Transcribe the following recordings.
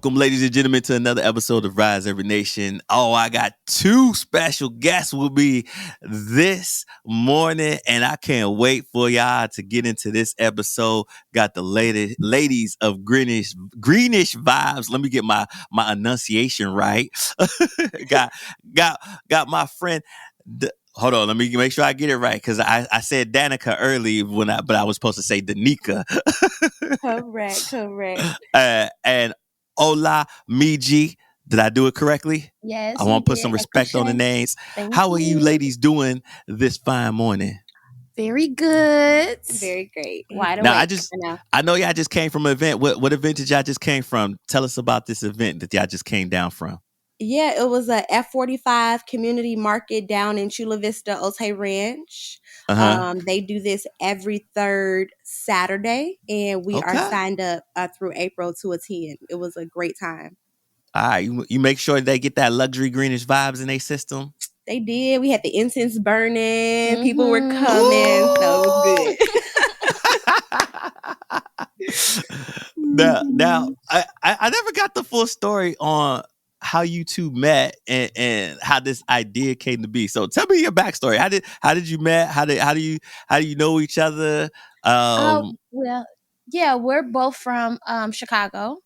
Welcome, ladies and gentlemen, to another episode of Rise Every Nation. Oh, I got two special guests with me this morning, and I can't wait for y'all to get into this episode. Got the ladies of Greenish Vibes. Let me get my enunciation right. got got my friend. Hold on, let me make sure I get it right because I said Danicka early but I was supposed to say Danicka. Correct. And Olamiji, did I do it correctly? Yes. I want to put some respect on the names. How are you ladies doing this fine morning? Very good. Very great. Wide Now, awake. I know y'all just came from an event. What event did y'all just came from? Tell us about this event that y'all just came down from. Yeah, it was a F45 community market down in Chula Vista, Otay Ranch. They do this every third Saturday, and we are signed up through April to attend. It was a great time. All right, you make sure they get that luxury Greenish Vibes in their system. They did. We had the incense burning. Mm-hmm. People were coming, so it was good. now, I never got the full story on how you two met and how this idea came to be. So tell me your backstory. How did you met? How do you know each other? Well, yeah, we're both from Chicago.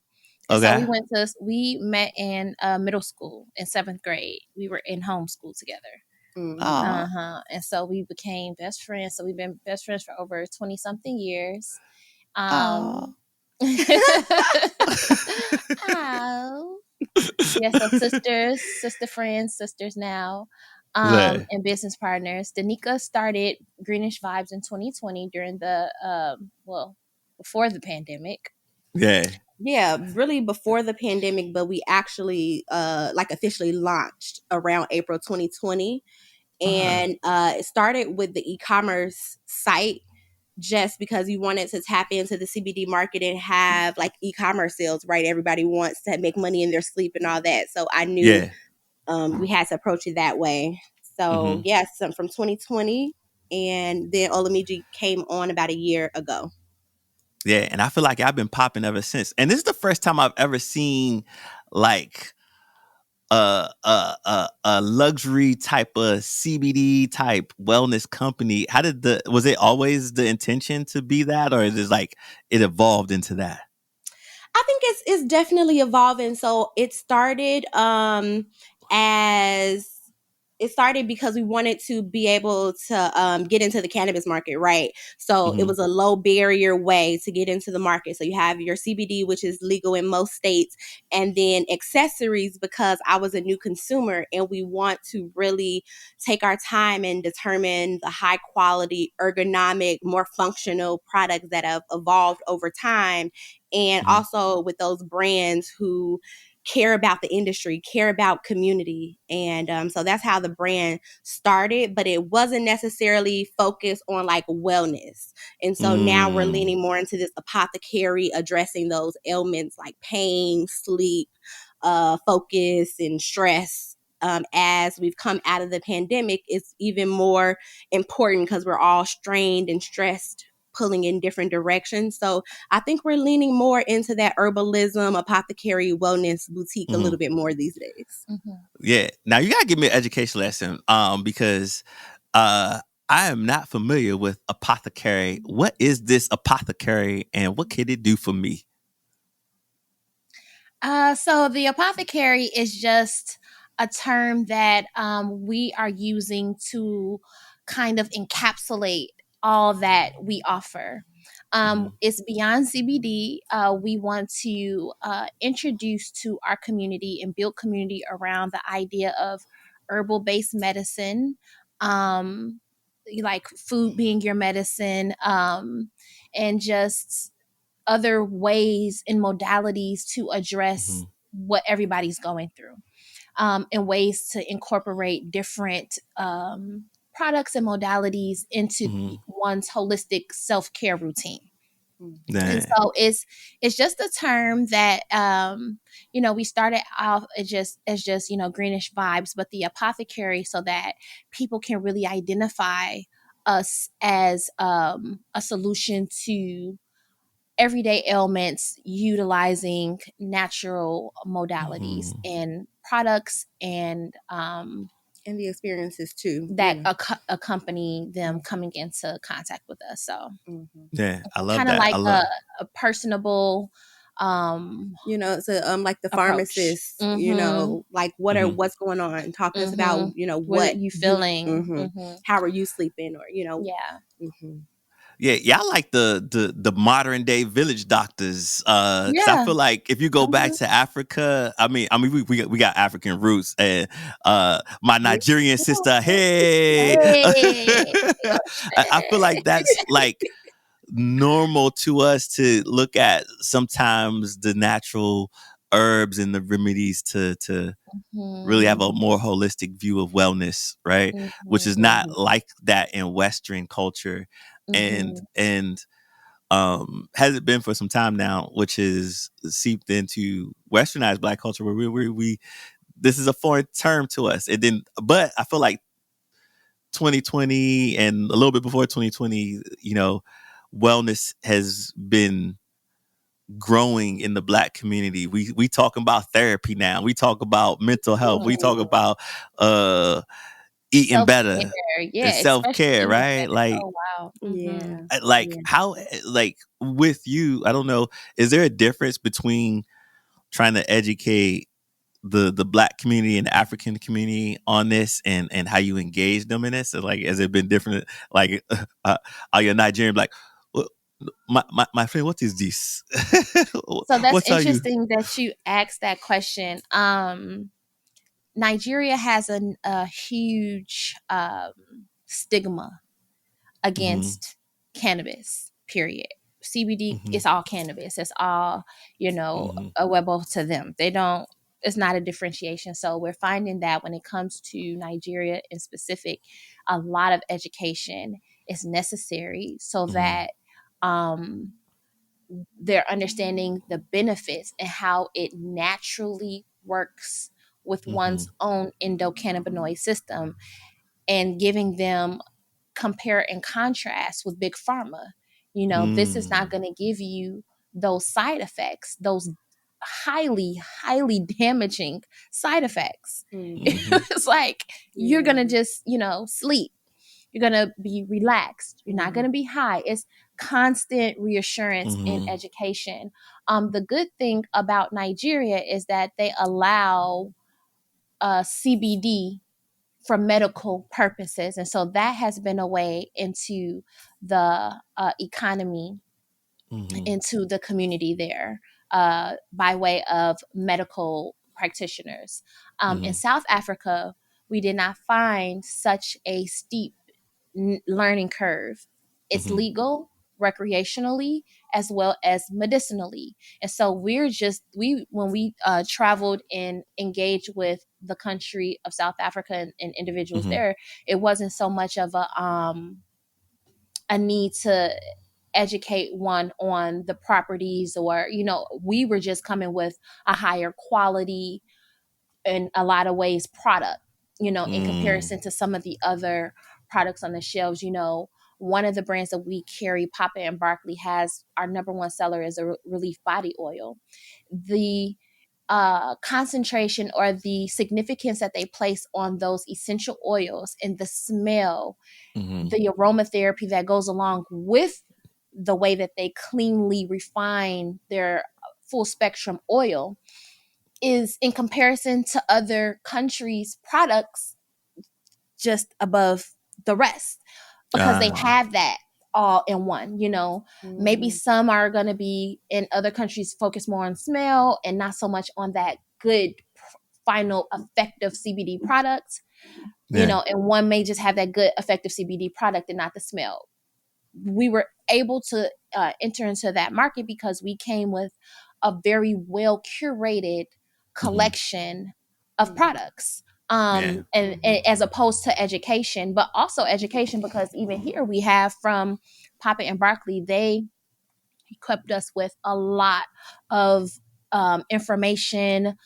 Okay. So we met in middle school in 7th grade. We were in homeschool together. Mm-hmm. And so we became best friends. So we've been best friends for over 20 something years. Yeah, so sister friends, sisters now, and business partners. Danicka started Greenish Vibes in 2020 during the before the pandemic. Yeah, really before the pandemic, but we actually officially launched around April 2020. And it started with the e-commerce site just because we wanted to tap into the CBD market and have like e-commerce sales, right? Everybody wants to make money in their sleep and all that. So I knew we had to approach it that way. So from 2020, and then Olamiji came on about a year ago. Yeah, and I feel like I've been popping ever since. And this is the first time I've ever seen like a luxury type of CBD type wellness company. Was it always the intention to be that, or is it like it evolved into that? I think it's definitely evolving. So it started because we wanted to be able to get into the cannabis market, right? So it was a low barrier way to get into the market. So you have your CBD, which is legal in most states, and then accessories, because I was a new consumer and we want to really take our time and determine the high quality, ergonomic, more functional products that have evolved over time. And also with those brands who care about the industry, care about community. And so that's how the brand started, but it wasn't necessarily focused on like wellness. And so now we're leaning more into this apothecary, addressing those ailments like pain, sleep, focus, and stress. As we've come out of the pandemic, it's even more important because we're all strained and stressed, pulling in different directions. So I think we're leaning more into that herbalism, apothecary, wellness boutique a little bit more these days. Yeah. Now you gotta give me an education lesson, because I am not familiar with Apothecary. What is this Apothecary and what can it do for me? So the Apothecary is just a term that we are using to kind of encapsulate all that we offer. It's beyond CBD. We want to introduce to our community and build community around the idea of herbal-based medicine, like food being your medicine, and just other ways and modalities to address what everybody's going through, and ways to incorporate different products and modalities into one's holistic self-care routine. And so it's just a term that we started off as just Greenish Vibes, but the Apothecary, so that people can really identify us as a solution to everyday ailments utilizing natural modalities and products and the experiences too that accompany them coming into contact with us. So yeah, I love kind of that. like I love a personable you know, so like the approach. pharmacist, you know, like what's going on, talk to us about, you know, what are you feeling, how are you sleeping, or you know. Yeah, y'all like the modern day village doctors. 'Cause I feel like if you go back to Africa, I mean, we got African roots, and my Nigerian sister, hey, I feel like that's like normal to us to look at sometimes the natural herbs and the remedies to really have a more holistic view of wellness, right? Which is not like that in Western culture, and has it been for some time now, which is seeped into Westernized Black culture, where we this is a foreign term to us. It didn't, but I feel like 2020 and a little bit before 2020, you know, wellness has been growing in the Black community. We talking about therapy now. We talk about mental health. We talk about eating self-care. better and self-care, right? Better. Like, oh wow, like how, like with you, I don't know, is there a difference between trying to educate the Black community and the African community on this, and how you engage them in this? So like, has it been different? Like, are you Nigerian like, my friend, what is this? So that's what are you? interesting that you asked that question. Nigeria has a huge stigma against cannabis, period. CBD is all cannabis. It's all, a webo to them. They don't, it's not a differentiation. So we're finding that when it comes to Nigeria in specific, a lot of education is necessary so that they're understanding the benefits and how it naturally works with one's own endocannabinoid system, and giving them compare and contrast with big pharma. This is not going to give you those side effects, those highly damaging side effects. It's like you're going to just, sleep. You're going to be relaxed. You're not going to be high. It's constant reassurance in education. The good thing about Nigeria is that they allow CBD for medical purposes. And so that has been a way into the economy, into the community there, by way of medical practitioners. In South Africa, we did not find such a steep learning curve. It's legal recreationally as well as medicinally. And so when we traveled and engaged with the country of South Africa and individuals there, it wasn't so much of a need to educate one on the properties, or we were just coming with a higher quality, in a lot of ways, product, in comparison to some of the other products on the shelves. One of the brands that we carry, Papa and Barkley, has our number one seller is a relief body oil. The concentration or the significance that they place on those essential oils and the smell, the aromatherapy that goes along with the way that they cleanly refine their full spectrum oil, is, in comparison to other countries' products, just above the rest, because they have that all in one. Maybe some are going to be in other countries focus more on smell and not so much on that good final effective CBD product, and one may just have that good effective CBD product and not the smell. We were able to enter into that market because we came with a very well curated collection of products, and as opposed to education, but also education, because even here we have from Papa and Barkley, they equipped us with a lot of information,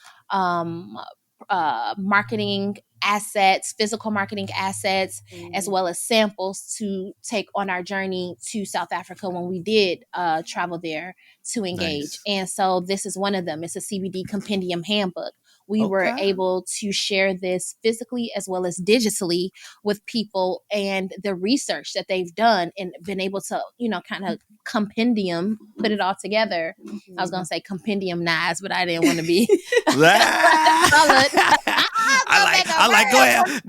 marketing assets, physical marketing assets, as well as samples to take on our journey to South Africa when we did travel there to engage. And so this is one of them. It's a CBD compendium handbook. We were able to share this physically as well as digitally with people and the research that they've done and been able to, kind of compendium, put it all together. I was going to say compendium knives, but I didn't want to be. I like.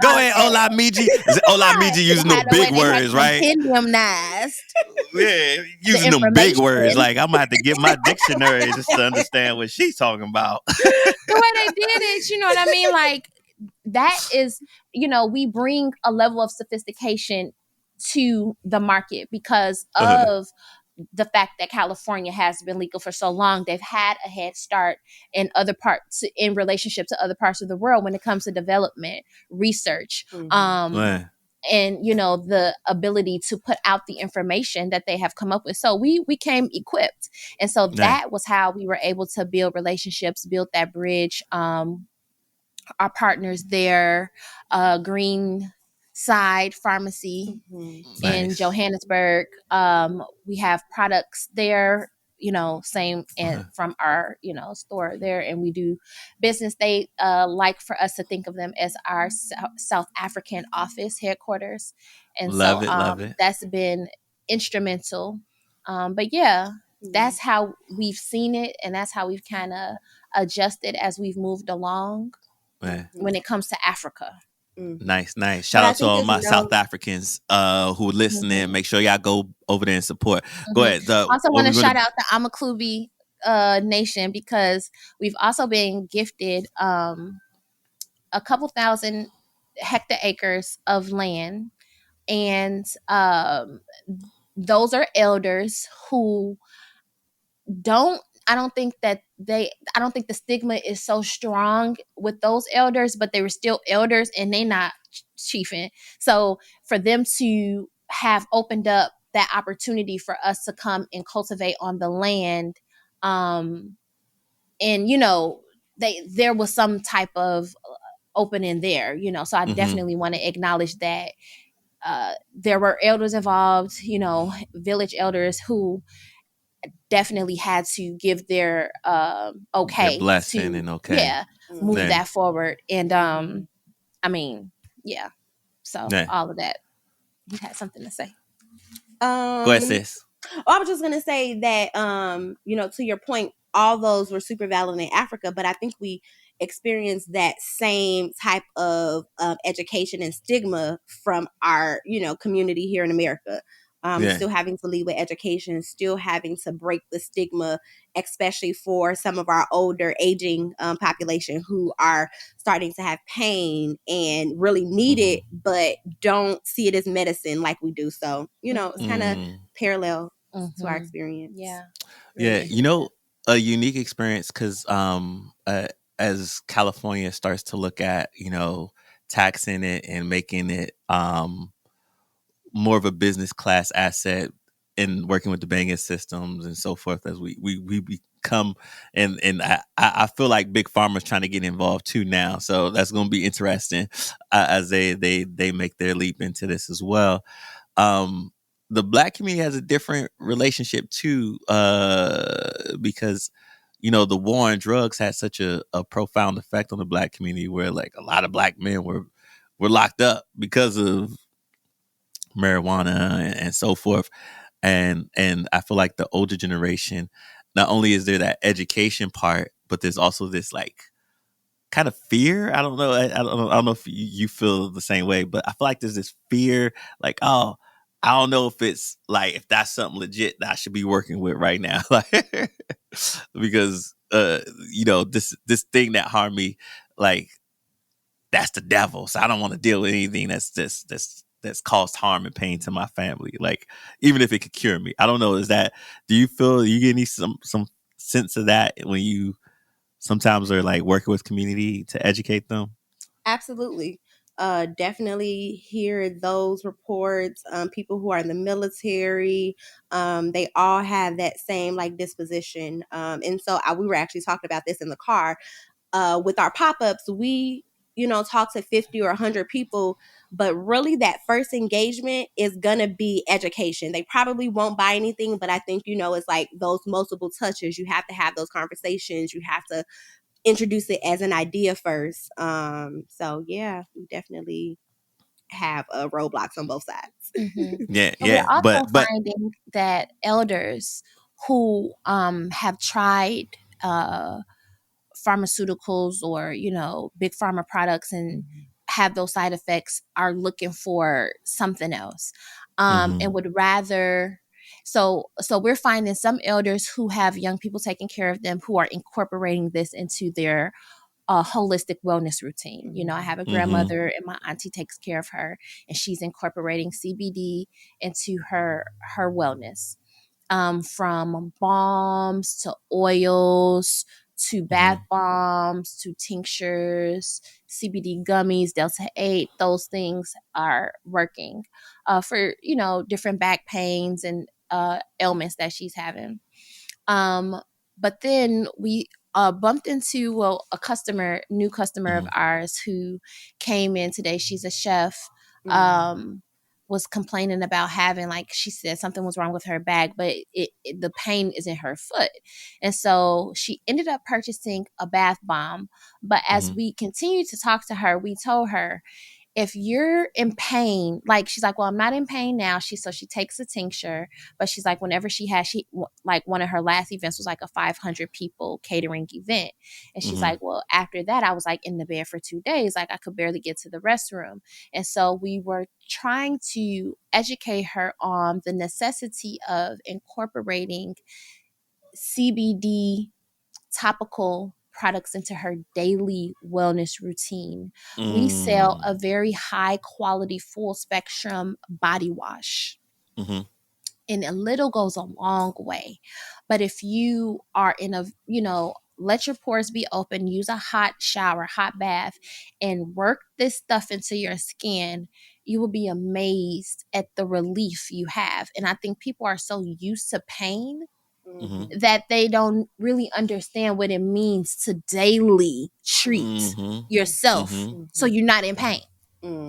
Go ahead, Olamiji. Olamiji using those big words, right? Compendium knives. Yeah, using them big words. Like I'm gonna have to get my dictionary just to understand what she's talking about. The way they did it, you know what I mean? Like that is, we bring a level of sophistication to the market because of the fact that California has been legal for so long. They've had a head start in other parts, in relationship to other parts of the world when it comes to development, research, and the ability to put out the information that they have come up with. So we came equipped, and so that was how we were able to build relationships, build that bridge. Our partners there, Green Side Pharmacy in Johannesburg. We have products there, same and from our, store there, and we do business. They like for us to think of them as our South African office headquarters. And love it. That's been instrumental. But yeah, that's how we've seen it, and that's how we've kind of adjusted as we've moved along. When it comes to Africa. Nice. Shout out to all my South Africans who are listening. Make sure y'all go over there and support. Go ahead. Also want to shout out the Amaklubi Nation because we've also been gifted a couple thousand hectares of land, and those are elders who I don't think the stigma is so strong with those elders, but they were still elders and they not chiefing. So for them to have opened up that opportunity for us to come and cultivate on the land, and there was some type of opening there, so I definitely want to acknowledge that there were elders involved, village elders who definitely had to give their okay, their blessing to, and move that forward. And so all of that. You had something to say. Go ahead, sis. I was just gonna say that to your point, all those were super valid in Africa, but I think we experienced that same type of education and stigma from our community here in America. Still having to lead with education, still having to break the stigma, especially for some of our older aging population who are starting to have pain and really need it, but don't see it as medicine like we do. So, it's kind of parallel to our experience. Yeah. Yeah. A unique experience because as California starts to look at, taxing it and making it more of a business class asset in working with the banking systems and so forth, as we become, and I feel like big pharma's trying to get involved too now. So that's going to be interesting as they make their leap into this as well. The Black community has a different relationship too, because the war on drugs had such a profound effect on the Black community, where like a lot of Black men were locked up because of marijuana and so forth. And I feel like the older generation, not only is there that education part, but there's also this like kind of fear. I don't know. I don't know if you feel the same way, but I feel like there's this fear, like, oh, I don't know if it's like, if that's something legit that I should be working with right now. Like, because, this thing that harmed me, like, that's the devil. So I don't want to deal with anything that's caused harm and pain to my family. Like, even if it could cure me. I don't know. Do you feel you get any some sense of that when you sometimes are like working with community to educate them? Absolutely. Definitely hear those reports. People who are in the military, they all have that same like disposition. And so we were actually talking about this in the car. With our pop-ups, we talk to 50 or 100 people, but really that first engagement is gonna be education. They probably won't buy anything, but I think, it's like those multiple touches. You have to have those conversations. You have to introduce it as an idea first. So yeah, we definitely have roadblocks on both sides. Mm-hmm. Yeah, And we're yeah. also But finding that elders who have tried pharmaceuticals or big pharma products and have those side effects are looking for something else, and would rather. So we're finding some elders who have young people taking care of them who are incorporating this into their holistic wellness routine. I have a grandmother and my auntie takes care of her, and she's incorporating CBD into her wellness, from balms to oils to bath bombs to tinctures, CBD gummies, Delta 8. Those things are working for different back pains and ailments that she's having. But then we bumped into a new customer of ours who came in today. She's a chef. Was complaining about having, like she said, something was wrong with her back, but the pain is in her foot. And so she ended up purchasing a bath bomb. But as we continued to talk to her, we told her, if you're in pain, like she's like, well, I'm not in pain now. She takes a tincture, but she's like, whenever like one of her last events was like a 500 people catering event. And she's like, well, after that, I was like in the bed for 2 days. Like I could barely get to the restroom. And so we were trying to educate her on the necessity of incorporating CBD topical products into her daily wellness routine. We sell a very high quality full spectrum body wash. And a little goes a long way. But if you are in let your pores be open, use a hot shower, hot bath, and work this stuff into your skin, you will be amazed at the relief you have. And I think people are so used to pain that they don't really understand what it means to daily treat yourself so you're not in pain.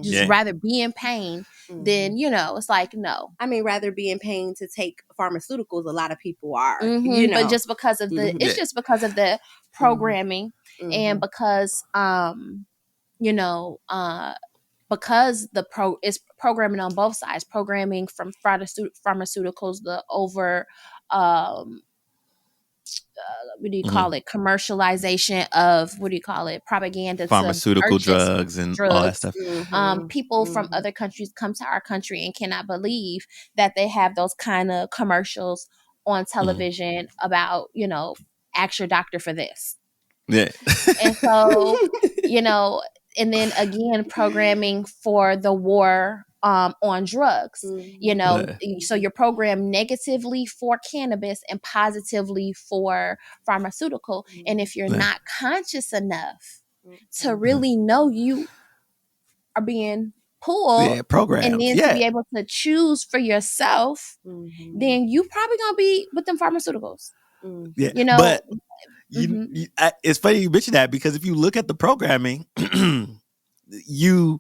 Just rather be in pain than, it's like, no. I mean, rather be in pain to take pharmaceuticals. A lot of people are, But just because of it's just because of the programming and because, because it's programming on both sides, programming from pharmaceuticals, the over, what do you call it? Commercialization of, propaganda pharmaceutical to purchase drugs and all that stuff. People from other countries come to our country and cannot believe that they have those kind of commercials on television about, ask your doctor for this. Yeah. And so, and then again, programming for the war on drugs, so you're programmed negatively for cannabis and positively for pharmaceutical. And if you're not conscious enough to really know you are being pulled, programmed, and then to be able to choose for yourself, then you probably gonna be with them pharmaceuticals. But it's funny you mention that, because if you look at the programming, you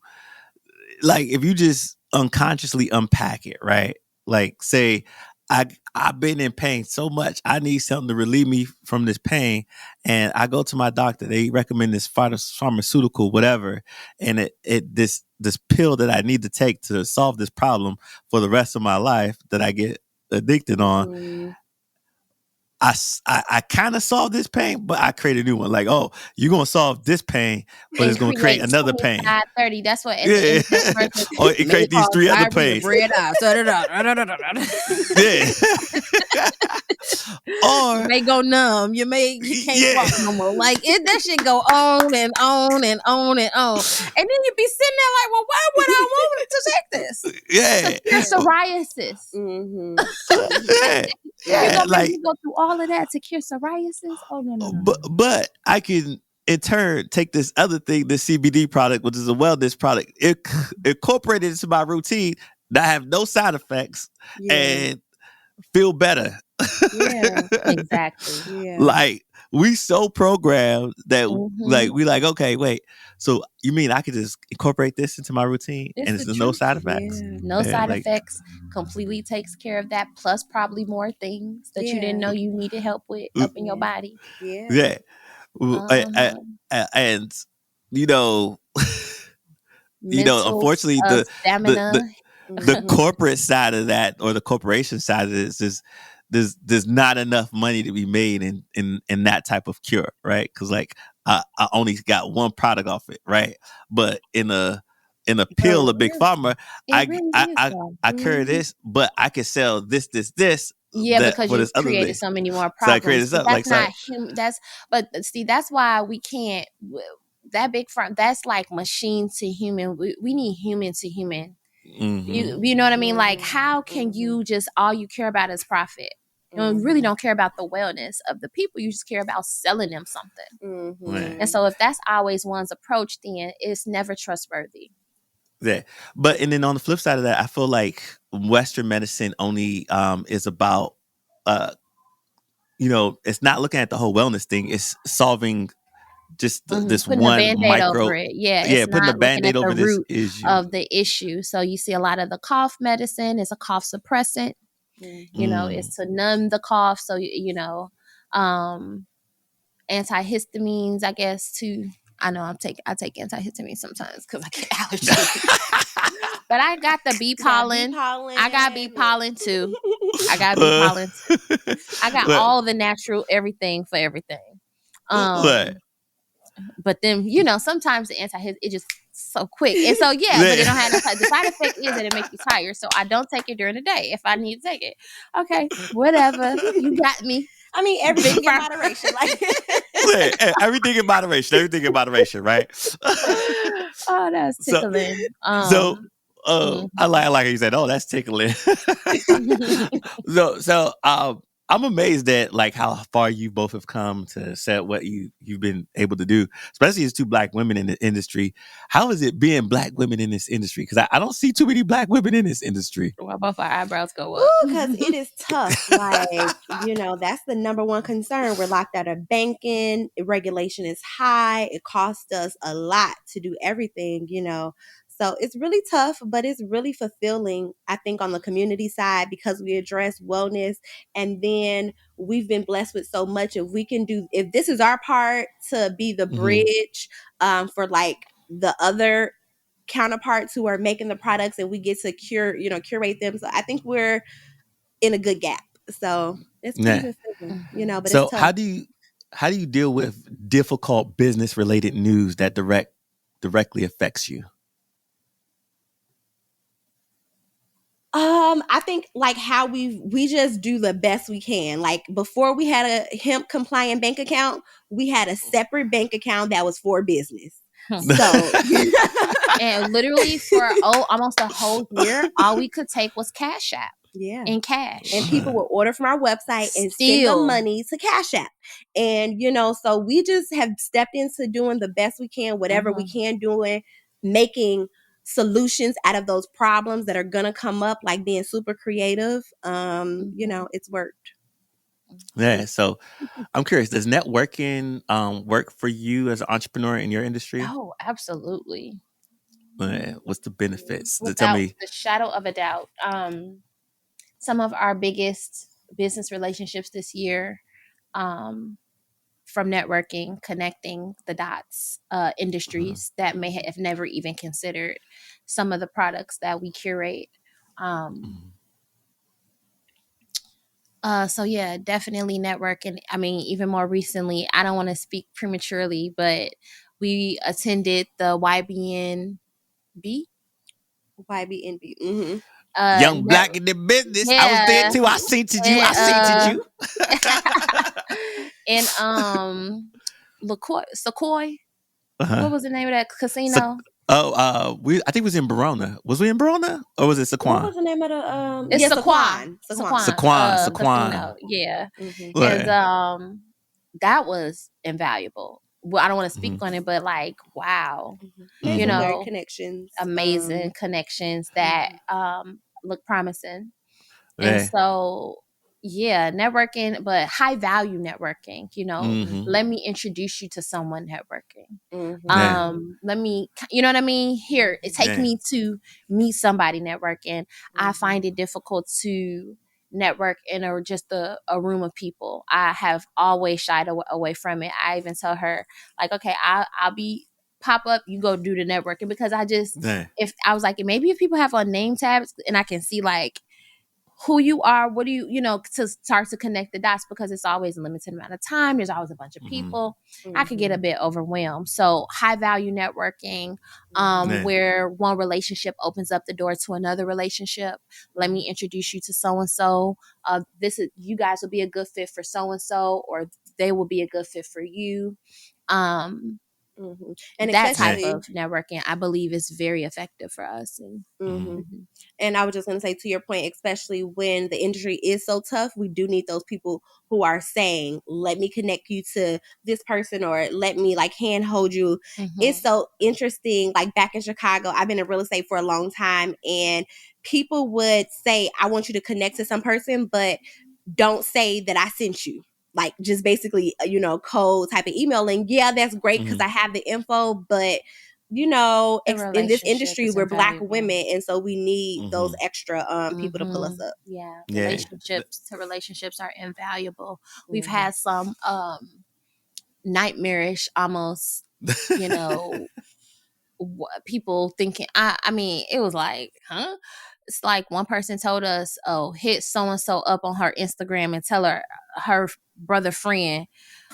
like, if you just unconsciously unpack it, right? Like, say I've been in pain so much, I need something to relieve me from this pain, and I go to my doctor. They recommend this pharmaceutical, whatever, and this pill that I need to take to solve this problem for the rest of my life that I get addicted on. I kind of solved this pain, but I create a new one. Like, oh, you're going to solve this pain, but it's going to create another pain. 30. That's what. Or it create these 3 other pains. Bread out. Yeah. Or you may go numb. You can't walk no more. Like that shit go on and on and on and on. And then you be sitting there like, well, why would I want to take this? Yeah. To cure psoriasis. You go through all of that to cure psoriasis. Oh no. But I can in turn take this other thing, this CBD product, which is a wellness product, incorporate it into my routine that have no side effects and feel better. Yeah, exactly. Yeah. Like we so programmed that Mhm. we like, okay, wait. So you mean I could just incorporate this into my routine It's and the there's no truth. side effects? Yeah. No Yeah, side like effects. Completely takes care of that. Plus, probably more things that you didn't Yeah. know you needed help with uh, up in your body. Yeah. yeah. Uh-huh. And you know, Mental unfortunately, the stamina. the Mhm. corporate side of that or the corporation side of this is there's not enough money to be made in that type of cure, right? Because like I only got one product off it, right? But in a pill It of big is. pharma, It I really I is I, though. I carry Mhm. this, but I can sell this Yeah, that because for you've this other created thing. so many more So I created problems. this But up like that's so. not human. But see, that's why we can't. That big front. That's like machine to human. We need human to human. Mm-hmm. You know what I mean? Like, Mhm. how can you just all you care about is profit? You really don't care about the wellness of the people. You just care about selling them something. Mhm. And so, if that's always one's approach, then it's never trustworthy. Yeah, but and then on the flip side of that, I feel like Western medicine only is about uh it's not looking at the whole wellness thing. It's solving just this Putting a one band-aid over micro, it. Yeah, yeah, it's putting a not looking band-aid at the over this root issue. of the issue. So you see a lot of the cough medicine is a cough suppressant. Mm. It's to numb the cough. So um, antihistamines, I guess. To I know I take antihistamines sometimes because I get allergies. But I got the bee You got bee pollen. pollen. I got bee pollen too. I got bee Uh, pollen too. I got what? all the natural everything for everything. What? But then sometimes the anti it just so quick, and so but it Yeah. don't have no side. The side effect is that it makes you tired, so I don't take it during the day if I need to take it. Okay, whatever, you got me. I mean, everything in moderation. Like, Yeah, everything in moderation. Everything in moderation, right? Oh, that's so, tickling. so, Mhm. I like how you said, "Oh, that's tickling." So, I'm amazed at like how far you both have come to set what you've been able to do, especially as two Black women in the industry. How is it being Black women in this industry? Because I don't see too many Black women in this industry. Well, both our eyebrows go up. because it is tough. Like, that's the number one concern. We're locked out of banking. Regulation is high. It costs us a lot to do everything. So it's really tough, but it's really fulfilling, I think, on the community side because we address wellness. And then we've been blessed with so much. If this is our part to be the bridge for like the other counterparts who are making the products and we get to curate them. So I think we're in a good gap. So it's pretty Yeah. fulfilling, but it's So tough. how do you deal with difficult business related news that directly affects you? I think like how we just do the best we can. Like before we had a hemp compliant bank account, we had a separate bank account that was for business. So And literally for almost a whole year, all we could take was Cash App yeah. in cash. And people would order from our website and send Still. them money to Cash App. And, so we just have stepped into doing the best we can, whatever we can doing, making solutions out of those problems that are going to come up, like being super creative. It's worked. Yeah. So I'm curious, does networking work for you as an entrepreneur in your industry? Oh, absolutely. What's the benefits? Tell Without me. the shadow of a doubt. Some of our biggest business relationships this year, from networking, connecting the dots, industries that may have never even considered some of the products that we curate. So yeah, definitely networking. I mean, even more recently, I don't want to speak prematurely, but we attended the YBNB. YBNB. Mm-hmm. Young Net, Black in the business. I was there yeah, too. I seen to you. I seen to and, you. and Sequoia. Uh-huh. What was the name of that casino? I think it was in Verona. Was we in Verona or was it What Saquon? was the name of the It's Saquon. Saquon. casino. Yeah. Mm-hmm. And Right. that was invaluable. Well, I don't want to speak Mhm. on it, but like, wow, Made you some great know, connections. amazing connections that look promising. And Yeah. so, networking, but high value networking. Mhm. Let me introduce you to someone networking. Yeah. Let me, you know what I mean? Here, take Yeah. me to meet somebody networking. I find it difficult to network in a room of people. I have always shied away from it. I even tell her, like, okay, I'll be pop up, you go do the networking, because Yeah. if I was like, maybe if people have on name tabs and I can see like who you are, what do you to start to connect the dots, because it's always a limited amount of time. There's always a bunch of people. I could get a bit overwhelmed. So high value networking, Yeah. where one relationship opens up the door to another relationship. Let me introduce you to so and so. You guys will be a good fit for so and so, or they will be a good fit for you. And That type of networking, I believe, is very effective for us. And I was just going to say, to your point, especially when the industry is so tough, we do need those people who are saying, let me connect you to this person, or let me like hand hold you. It's so interesting. Like back in Chicago, I've been in real estate for a long time, and people would say, I want you to connect to some person, but don't say that I sent you. Like just basically, cold type of emailing. Yeah, that's great because I have the info, but in this industry, we're Black women, and so we need those extra people to pull us up. Yeah, relationships are invaluable. We've had some nightmarish, almost, people thinking. I mean, it was like, huh? It's like one person told us, "Oh, hit so and so up on her Instagram and tell her brother friend."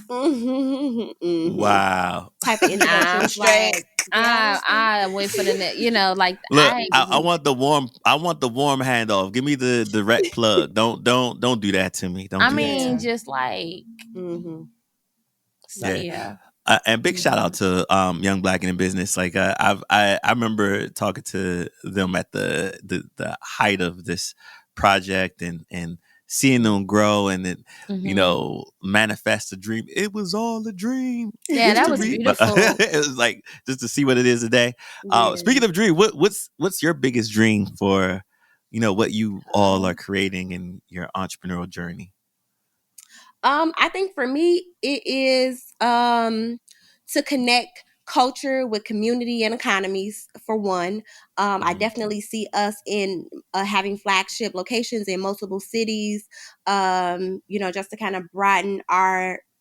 Wow. Type of introductions. Like, I wait for the like Look, I want the warm handoff. Give me the direct plug. Don't do that to me. Don't. Just like. So yeah. And big shout out to Young Black in Business. Like I remember talking to them at the height of this project and seeing them grow and then manifest a dream. It was all a dream. Yeah, that was beautiful. It was like just to see what it is today. Speaking of dream, what's your biggest dream for what you all are creating in your entrepreneurial journey? I think for me, it is to connect culture with community and economies, for one. I definitely see us in having flagship locations in multiple cities, just to kind of broaden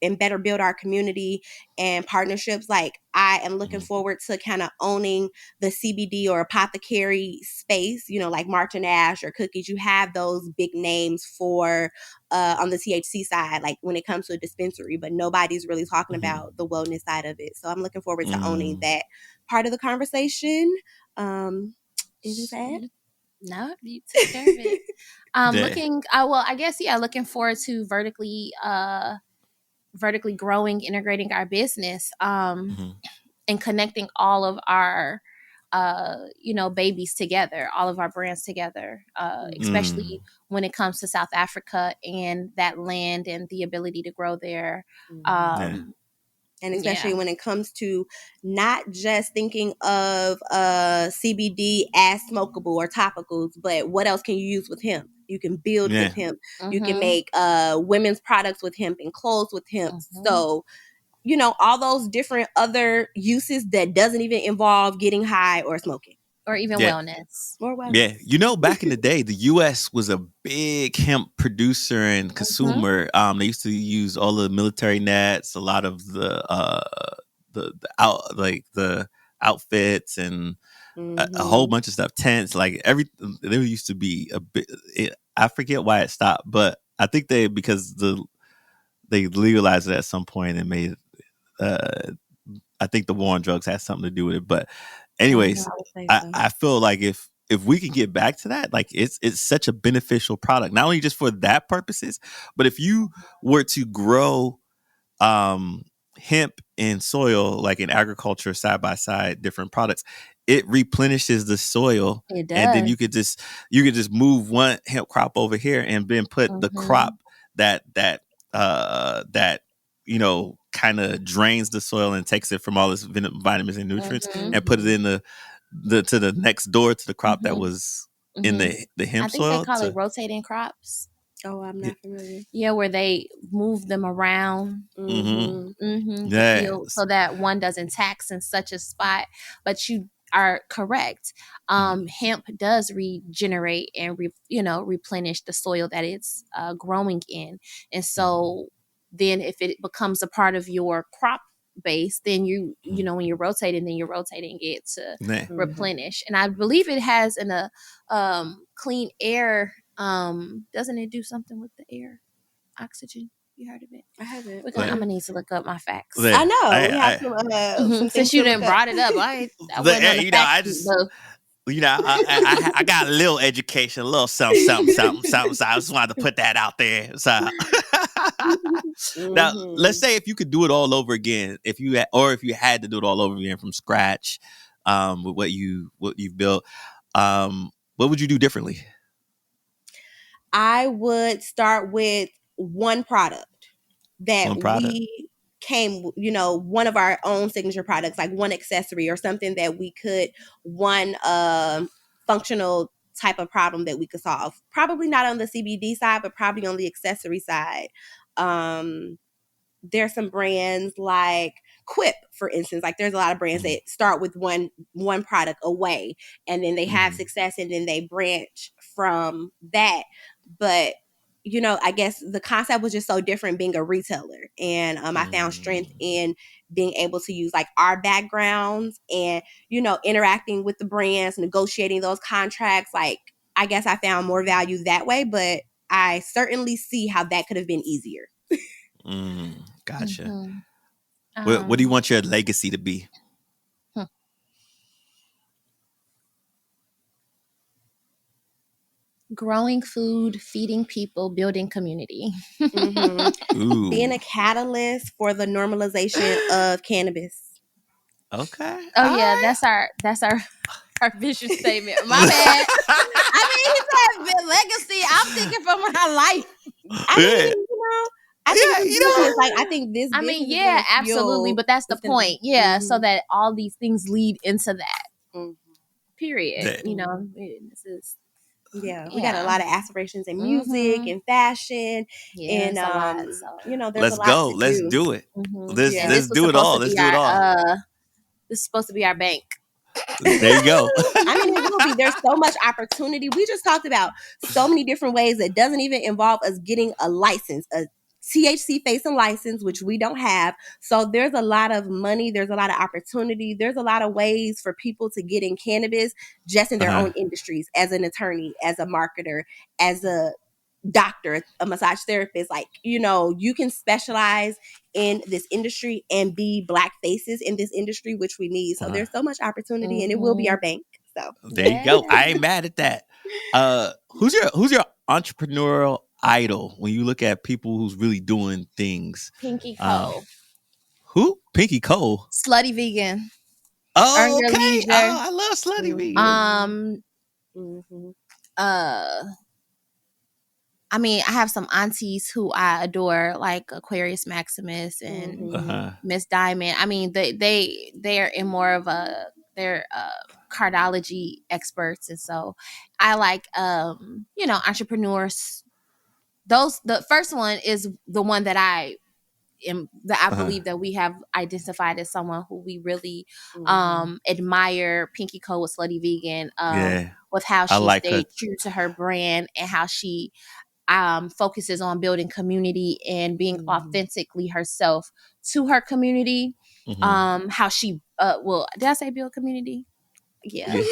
and better build our community and partnerships. Like I am looking forward to kind of owning the CBD or apothecary space, like Martin Ash or Cookies. You have those big names for on the THC side, like when it comes to a dispensary, but nobody's really talking about the wellness side of it. So I'm looking forward to owning that part of the conversation. Anything to add? No, you took care of it. Looking forward to vertically growing, integrating our business, and connecting all of our babies together, all of our brands together, especially when it comes to South Africa and that land and the ability to grow there. And especially when it comes to not just thinking of CBD as smokable or topicals, but what else can you use with hemp? You can build with hemp. You can make women's products with hemp and clothes with hemp. So, all those different other uses that doesn't even involve getting high or smoking. Or even wellness. Or wellness. Yeah. Back in the day, the U.S. was a big hemp producer and consumer. They used to use all the military nets, a lot of the outfits and a whole bunch of stuff, tents, like there used to be a bit. I forget why it stopped, but I think because they legalized it at some point and made. I think the war on drugs has something to do with it, but anyways, I feel like if we can get back to that, like it's such a beneficial product, not only just for that purposes, but if you were to grow hemp and soil, like in agriculture, side by side, different products, it replenishes the soil. It does. And then you could just move one hemp crop over here and then put the crop that kind of drains the soil and takes it from all its vitamins and nutrients and put it in to the next door to the crop that was in the hemp soil. I think they call it rotating crops. Oh, I'm not familiar. Yeah, where they move them around the field so that one doesn't tax in such a spot. But you are correct. Hemp does regenerate and replenish the soil that it's growing in, and so then if it becomes a part of your crop base, then when you're rotating, then you're rotating it to replenish. And I believe it has clean air. Doesn't it do something with the air? Oxygen. You heard of it? I haven't. I'm gonna need to look up my facts. I know we have some since you didn't brought it up. I wasn't on the fact sheet, I got a little education, a little something. So I just wanted to put that out there. So now, let's say if you could do it all over again, if you had to do it all over again from scratch, with what you've built, what would you do differently? I would start with one product that we came, one of our own signature products, like one accessory or something that we could, one functional type of problem that we could solve. Probably not on the CBD side, but probably on the accessory side. There's some brands like Quip, for instance. Like there's a lot of brands that start with one product away, and then they have success, and then they branch from that. But I guess the concept was just so different being a retailer, and I found strength in being able to use like our backgrounds and interacting with the brands, negotiating those contracts. Like I guess I found more value that way, but I certainly see how that could have been easier. Gotcha. What do you want your legacy to be? Growing food, feeding people, building community. Being a catalyst for the normalization of cannabis. Okay. Oh yeah, that's our vision statement. My bad. I mean, he said legacy. I'm thinking from my life. I think this. I mean, yeah, absolutely. But that's the point. Yeah, so that all these things lead into that. Period. This is. Yeah, we got a lot of aspirations in music and fashion, and there's let's a lot go. to Let's do it. Let's do it all. Let's do it all. This is supposed to be our bank. There you go. I mean, it will be. There's so much opportunity. We just talked about so many different ways that doesn't even involve us getting a license, a THC facing license, which we don't have. So there's a lot of money. There's a lot of opportunity. There's a lot of ways for people to get in cannabis just in their own industries, as an attorney, as a marketer, as a doctor, a massage therapist. Like, you can specialize in this industry and be Black faces in this industry, which we need. So there's so much opportunity, and it will be our bank. So there you go. I ain't mad at that. Who's your entrepreneurial idol when you look at people who's really doing things? Pinky Cole. Who? Pinky Cole. Slutty vegan. Oh, okay. I love slutty vegan. I mean, I have some aunties who I adore, like Aquarius Maximus and Miss Diamond. I mean, they're in more of they're cardology experts, and so I like entrepreneurs. The first one is the one that I believe that we have identified as someone who we really admire. Pinky Cole with Slutty Vegan, with how she stayed true to her brand and how she focuses on building community and being authentically herself to her community. How she did I say build community? Yeah. So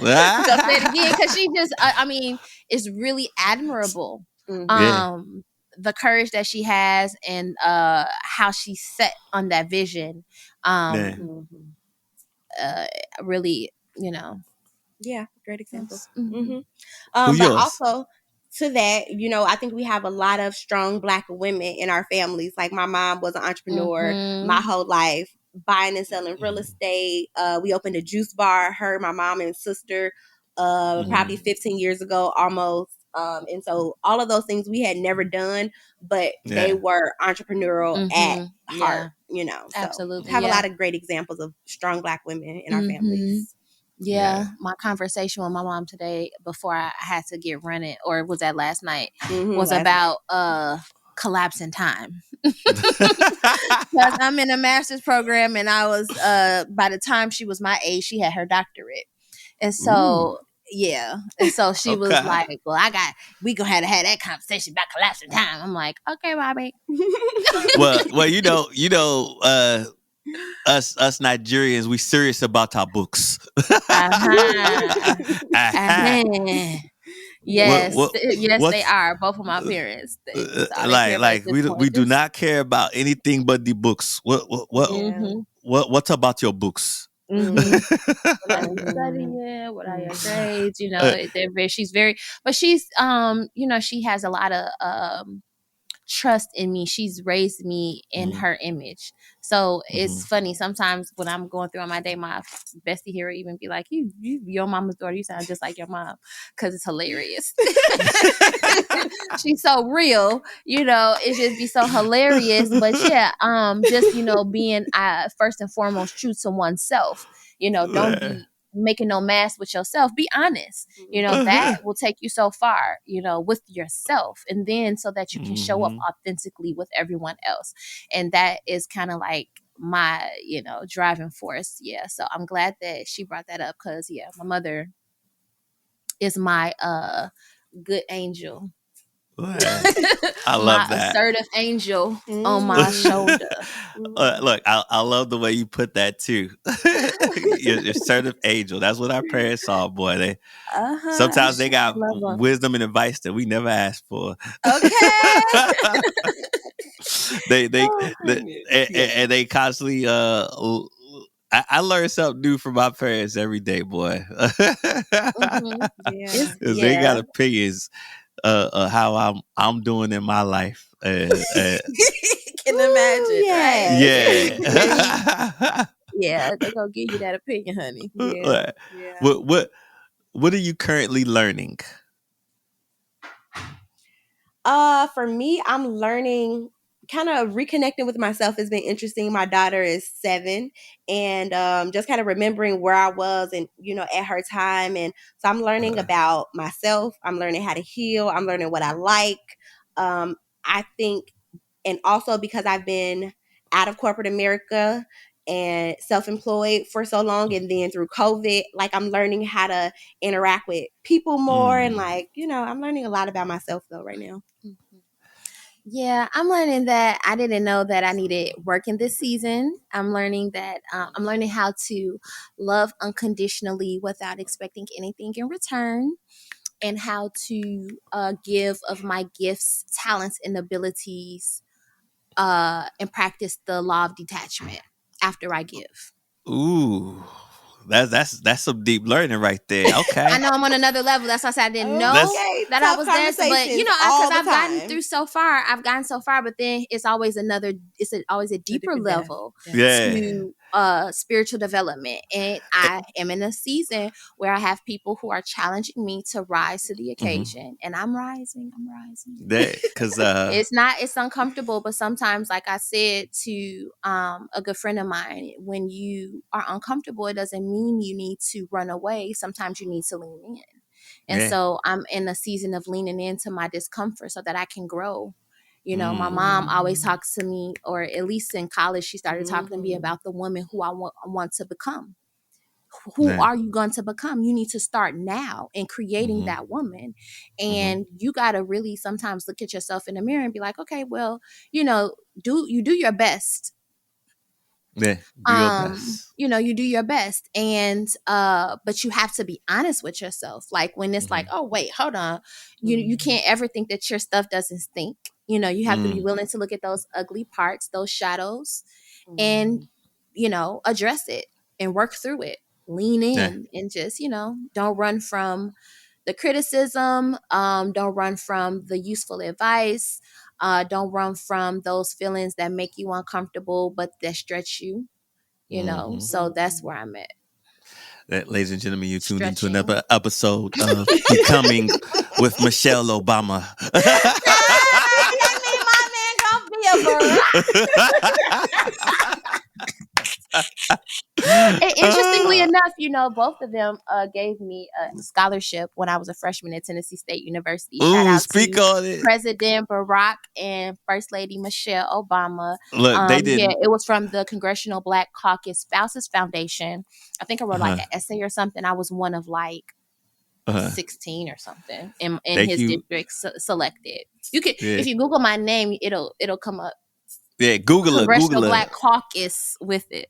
say it again, because she just is really admirable. The courage that she has and how she set on that vision. Really, yeah, great example. But also to that, I think we have a lot of strong Black women in our families. Like my mom was an entrepreneur my whole life, buying and selling real estate. We opened a juice bar, her, my mom and sister, probably 15 years ago almost. And so all of those things we had never done, but they were entrepreneurial at heart, So absolutely. We have a lot of great examples of strong Black women in our families. Yeah, my conversation with my mom today before I had to get running, or was that last night, was about collapsing time. Because I'm in a master's program, and I was by the time she was my age, she had her doctorate, and so yeah, and so she was like, "Well, we gonna have to have that conversation about collapsing time." I'm like, "Okay, Bobby." well, us Nigerians, we serious about our books. Yes, yes, they are. Both of my parents. That's all they care about at this point. We do not care about anything but the books. What's about your books? What are you studying? What are your grades? You know, she's very, but she's you know, she has a lot of trust in me. She's raised me in her image. So it's funny sometimes when I'm going through on my day, my bestie here will even be like, your mama's daughter, you sound just like your mom, because it's hilarious. She's so real, you know, it just be so hilarious. But yeah, just, you know, being first and foremost true to oneself, you know, don't be making no mess with yourself. Be honest, you know, that will take you so far, you know, with yourself, and then so that you can show up authentically with everyone else. And that is kind of like my, you know, driving force. Yeah, so I'm glad that she brought that up, because yeah, my mother is my good angel. I love that. Assertive angel on my shoulder. Look, I love the way you put that too. Your assertive angel. That's what our parents saw, boy. Sometimes they got wisdom and advice that we never asked for. Okay. And they constantly I learn something new from my parents every day, boy. They got opinions how I'm doing in my life. Can imagine, right? Yeah. Yeah, they gonna give you that opinion, honey. What are you currently learning? For me, I'm learning, kind of reconnecting with myself has been interesting. My daughter is 7, and just kind of remembering where I was and, you know, at her time. And so I'm learning about myself. I'm learning how to heal. I'm learning what I like. I think, and also because I've been out of corporate America and self-employed for so long, and then through COVID, like, I'm learning how to interact with people more, and, like, you know, I'm learning a lot about myself though right now. Yeah, I'm learning that I didn't know that I needed work in this season. I'm learning that I'm learning how to love unconditionally without expecting anything in return, and how to give of my gifts, talents, and abilities, and practice the law of detachment after I give. Ooh. That's some deep learning right there. Okay. I know I'm on another level. That's why I said I didn't know that I was there. But, you know, because I've gotten through so far. I've gotten so far, but then it's always always a deeper level to spiritual development. And I am in a season where I have people who are challenging me to rise to the occasion. And I'm rising. Because it's uncomfortable, but sometimes, like I said to a good friend of mine, when you are uncomfortable, it doesn't mean you need to run away. Sometimes you need to lean in. And so I'm in a season of leaning into my discomfort so that I can grow. You know, my mom always talks to me, or at least in college, she started talking to me about the woman who I want to become. Who are you going to become? You need to start now in creating that woman. And you got to really sometimes look at yourself in the mirror and be like, okay, well, you know, do your best. Yeah, do your best. You know, you do your best. And but you have to be honest with yourself. Like, when it's like, oh wait, hold on. You can't ever think that your stuff doesn't stink. You know, you have to be willing to look at those ugly parts, those shadows, and, you know, address it and work through it. Lean in and just, you know, don't run from the criticism. Don't run from the useful advice. Don't run from those feelings that make you uncomfortable, but that stretch you, you know. So that's where I'm at. Ladies and gentlemen, you tuned into another episode of Becoming with Michelle Obama. That mean my man gonna be a Interestingly enough, both of them gave me a scholarship when I was a freshman at Tennessee State University. Shout Ooh, out speak to on it. President Barack and First Lady Michelle Obama. Look, they Yeah, didn't. it was from the Congressional Black Caucus Spouses Foundation. I think I wrote like Uh-huh. an essay or something. I was one of like Uh-huh. 16 or something in Thank his you. district selected. You could, Yeah. if you Google my name, it'll come up. Yeah. Google her. Congressional Google her. Black Caucus with it.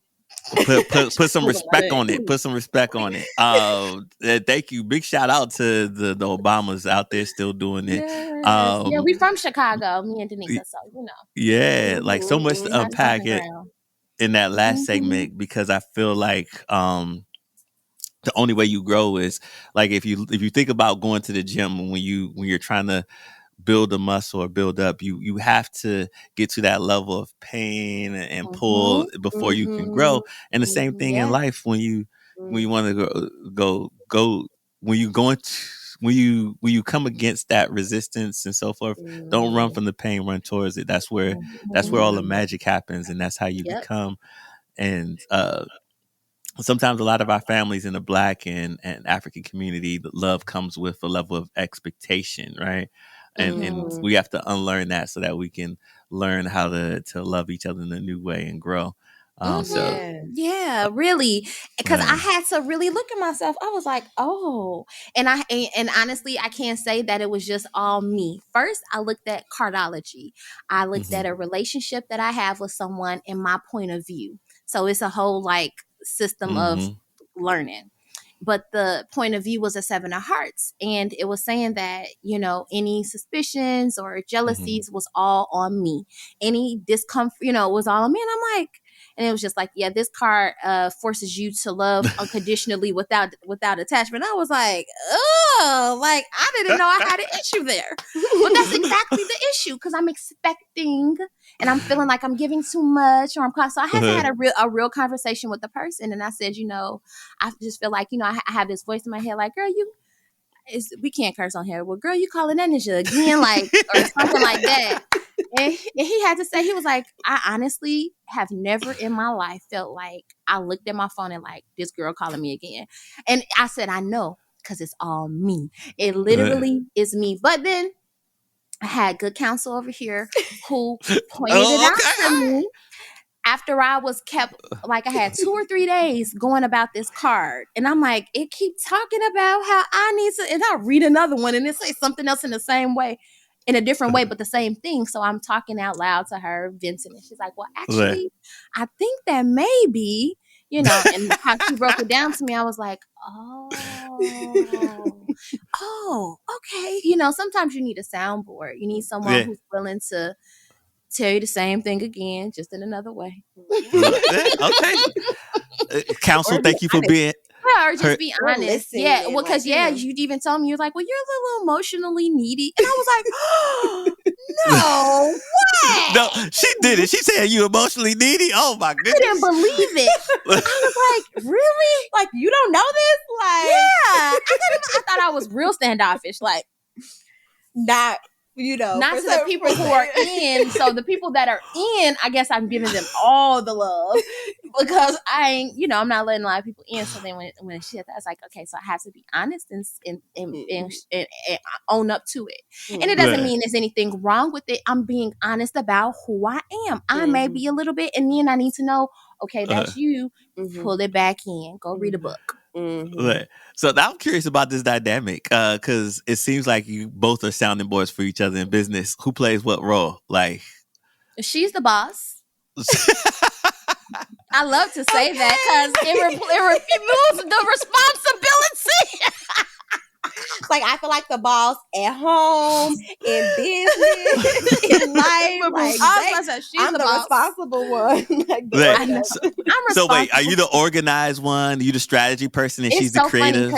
Put some Google my respect name. on it. Put some respect on it. Thank you. Big shout out to the Obamas out there still doing it. Yes. Yeah, we from Chicago, me and Danicka, so Yeah, like so much we to have unpack stomping it ground. in that last segment because I feel like the only way you grow is like if you think about going to the gym when you're trying to build a muscle or build up, you have to get to that level of pain and pull before you can grow. And the same thing in Yeah. life when you want to go when you go into when you come against that resistance and so forth, don't run from the pain, run towards it. That's where all the magic happens, and that's how you become. And sometimes a lot of our families in the Black and African community, the love comes with a level of expectation, right? And we have to unlearn that so that we can learn how to love each other in a new way and grow. So Yeah, really, because I had to really look at myself. I was like, oh, and honestly, I can't say that it was just all me. First, I looked at cardology. I looked at a relationship that I have with someone and my point of view. So it's a whole like system of learning. But the point of view was a 7 of hearts. And it was saying that, any suspicions or jealousies was all on me. Any discomfort, was all on me. And I'm like, and it was just like, yeah, this card forces you to love unconditionally without attachment. I was like, oh, like I didn't know I had an issue there. But that's exactly the issue because I'm expecting and I'm feeling like I'm giving too much or I'm caught. So I had to have a real conversation with the person. And I said, I just feel like, I have this voice in my head like, girl, we can't curse on here. Well, girl, you calling that ninja again, like, or something like that. And he had to say, he was like, I honestly have never in my life felt like I looked at my phone and like, this girl calling me again. And I said, I know, because it's all me. It literally is me. But then I had good counsel over here who pointed it out to me. After I was kept, like I had 2 or 3 days going about this card. And I'm like, it keeps talking about how I need to, and I'll read another one and it say something else in the same way, in a different way, but the same thing. So I'm talking out loud to her, venting, and she's like, well, actually, I think that maybe, and how she broke it down to me, I was like, oh, okay. Sometimes you need a soundboard. You need someone who's willing to tell you the same thing again, just in another way. Okay. Counsel, thank you for being. Or just be honest. Yeah. Well, because, you'd even tell me, you're like, well, you're a little emotionally needy. And I was like, oh, no way. No, she did it. She said you emotionally needy. Oh, my goodness. I didn't believe it. I was like, really? Like, you don't know this? Like, yeah. I thought I was real standoffish. Like, not to the people who are in. So the people that are in, I guess I'm giving them all the love because I ain't, I'm not letting a lot of people in. So then when she said that, I was like, okay, so I have to be honest and own up to it. And it doesn't mean there's anything wrong with it. I'm being honest about who I am. I may be a little bit, and then I need to know, okay, that's you. Pull it back in. Go read a book. So now I'm curious about this dynamic because it seems like you both are sounding boards for each other in business. Who plays what role? Like, she's the boss. I love to say that because it removes the responsibility. Like, I feel like the boss at home, in business, in life. Like, I'm the responsible one. So wait, are you the organized one? Are you the strategy person and she's the creative?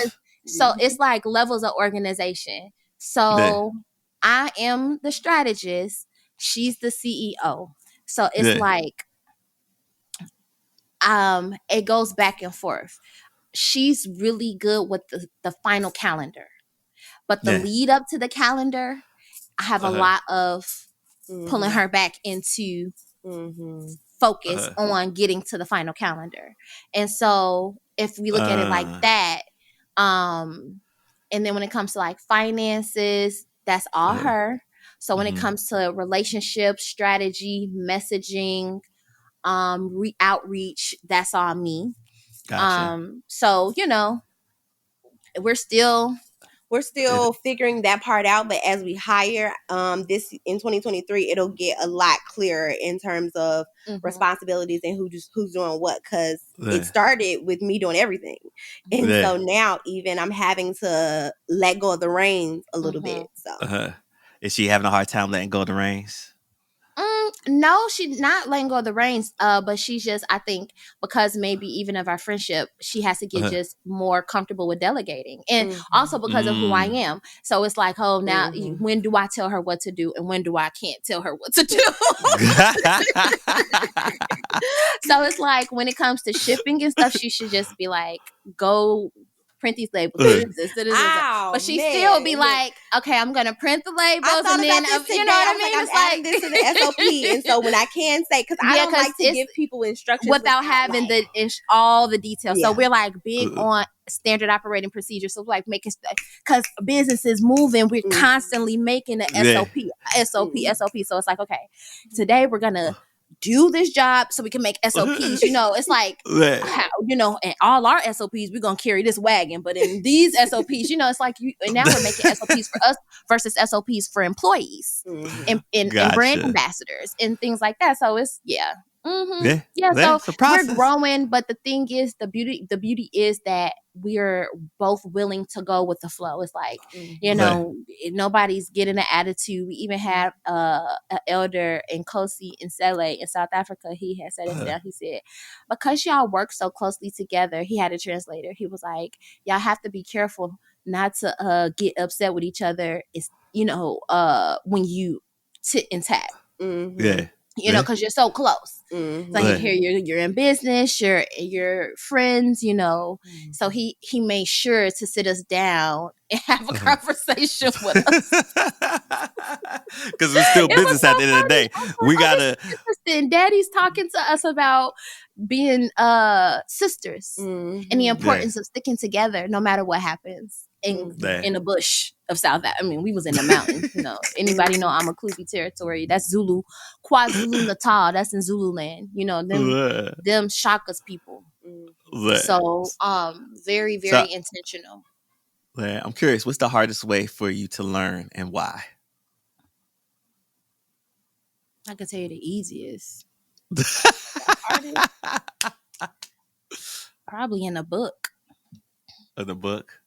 So it's like levels of organization. So I am the strategist. She's the CEO. So it's like, it goes back and forth. She's really good with the final calendar. But the lead up to the calendar, I have a lot of pulling her back into focus on getting to the final calendar. And so if we look at it like that, and then when it comes to like finances, that's all her. So when it comes to relationships, strategy, messaging, outreach, that's all me. Gotcha. So, you know, we're still figuring that part out, but as we hire this in 2023, it'll get a lot clearer in terms of responsibilities and who's doing what, because it started with me doing everything, and so now even I'm having to let go of the reins a little bit. So is she having a hard time letting go of the reins? No, she's not letting go of the reins. But she's just, I think, because maybe even of our friendship, she has to get just more comfortable with delegating, and also because of who I am. So it's like, oh, now when do I tell her what to do, and when do I can't tell her what to do? So it's like when it comes to shipping and stuff, she should just be like, go print these labels. But she still be like, okay, I'm gonna print the labels, and then you know what I mean? It's like, I'm this to the SOP, and so when I can say, because I don't like to give people instructions without having all the details. So we're like big on standard operating procedures. So like making, because business is moving, we're constantly making an SOP. So it's like, okay, today we're gonna do this job so we can make SOPs. You know, it's like, how, you know, and all our SOPs, we're going to carry this wagon. But in these SOPs, you know, it's like, and now we're making SOPs for us versus SOPs for employees and brand ambassadors and things like that. So it's, so we're growing, but the thing is, the beauty is that we're both willing to go with the flow. It's like, you know, nobody's getting an attitude. We even have an elder in Kosi in Sele in South Africa. He had said it down. He said, because y'all work so closely together, he had a translator. He was like, y'all have to be careful not to get upset with each other. It's, you know, when you tit and tat. You know, because you're so close. Like here, you're in business, you're friends, you know. So he made sure to sit us down and have a conversation with us, because we're still business at the end of the day. We gotta. Interesting. Daddy's talking to us about being sisters and the importance of sticking together no matter what happens in the bush of South. I mean, we was in the mountains. You know, anybody know Amakuzi territory? That's Zulu, KwaZulu Natal. That's in Zululand. You know, them Shakas people. So, very, very intentional. I'm curious, what's the hardest way for you to learn and why? I can tell you the easiest. Probably in a book. In a book?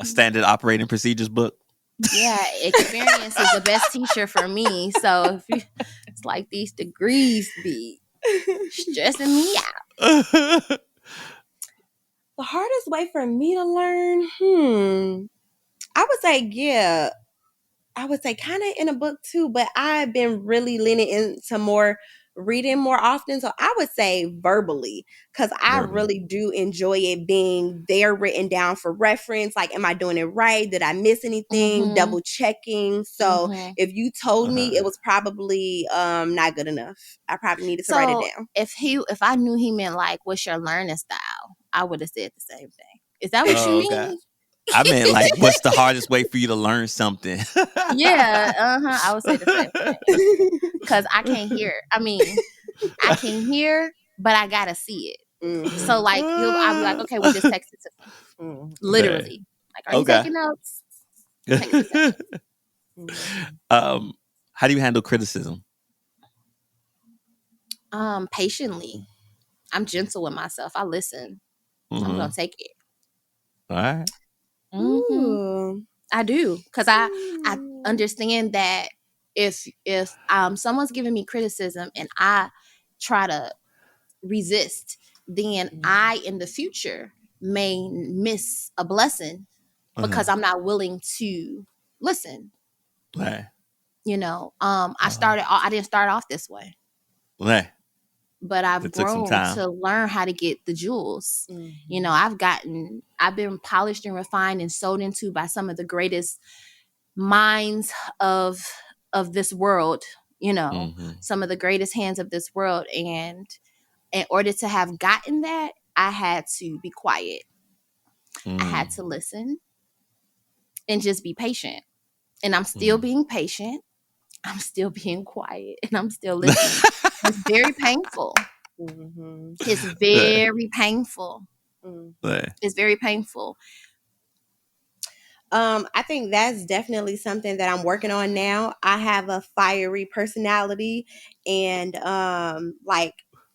A standard operating procedures book? Yeah, experience is the best teacher for me. So it's like these degrees be stressing me out. The hardest way for me to learn, I would say kind of in a book too, but I've been really leaning into reading more often. So I would say verbally, because I really do enjoy it being there written down for reference. Like, am I doing it right? Did I miss anything? Double checking. So if you told me it was probably not good enough, I probably needed to write it down. If I knew he meant like, what's your learning style, I would have said the same thing. Is that what you mean? Okay. I meant like, what's the hardest way for you to learn something? Yeah, I would say the same thing. Because I can't hear. I mean, I can hear, but I gotta see it. So like, I'll be like, okay, well, just text it to me. Literally. Like, are you taking notes? How do you handle criticism? Patiently. I'm gentle with myself. I listen. I'm gonna take it. All right. I do, because I understand that if someone's giving me criticism and I try to resist, then I in the future may miss a blessing because I'm not willing to listen. Right. You know, I didn't start off this way. Right. But I've grown to learn how to get the jewels. You know, I've been polished and refined and sold into by some of the greatest minds of this world some of the greatest hands of this world. And in order to have gotten that, I had to be quiet. I had to listen and just be patient. And I'm still being patient. I'm still being quiet, and I'm still listening. It's very painful. It's very painful. It's very painful. I think that's definitely something that I'm working on now. I have a fiery personality, and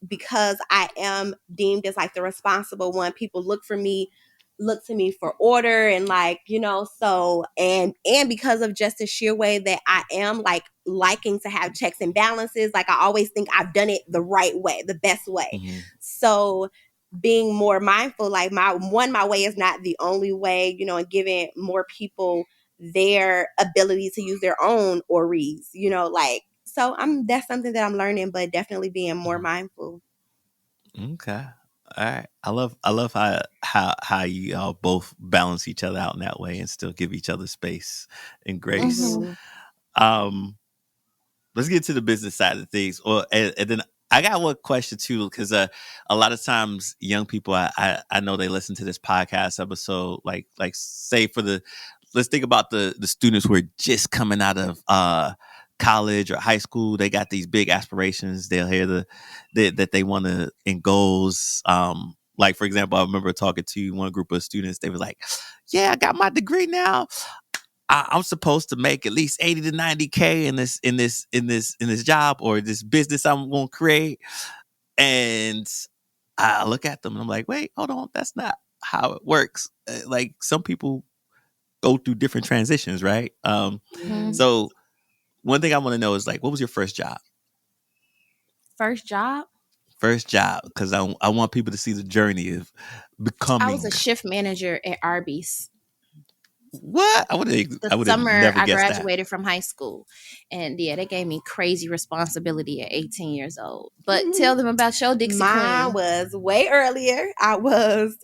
because I am deemed as like the responsible one, people look to me for order, and so and because of just the sheer way that I am like liking to have checks and balances, like I always think I've done it the right way, the best way. So being more mindful, like my way is not the only way, and giving more people their ability to use their own OREs, so that's something that I'm learning, but definitely being more mindful. Okay. All right. I love how you all both balance each other out in that way and still give each other space and grace. Let's get to the business side of things. And then I got one question too, because a lot of times young people, I know they listen to this podcast episode, like say let's think about the students who are just coming out of college or high school. They got these big aspirations. They'll hear that they want to in goals. Like for example, I remember talking to one group of students. They were like, "Yeah, I got my degree now. I'm supposed to make at least 80 to 90K in this job or this business I'm going to create." And I look at them and I'm like, wait, hold on. That's not how it works. Like some people go through different transitions, right? So one thing I want to know is like, what was your first job? First job? First job, because I want people to see the journey of becoming. I was a shift manager at Arby's. What? I would have summer never I guessed graduated from high school, and yeah, they gave me crazy responsibility at 18 years old. But tell them about your Dixie Mine Queen. was way earlier. I was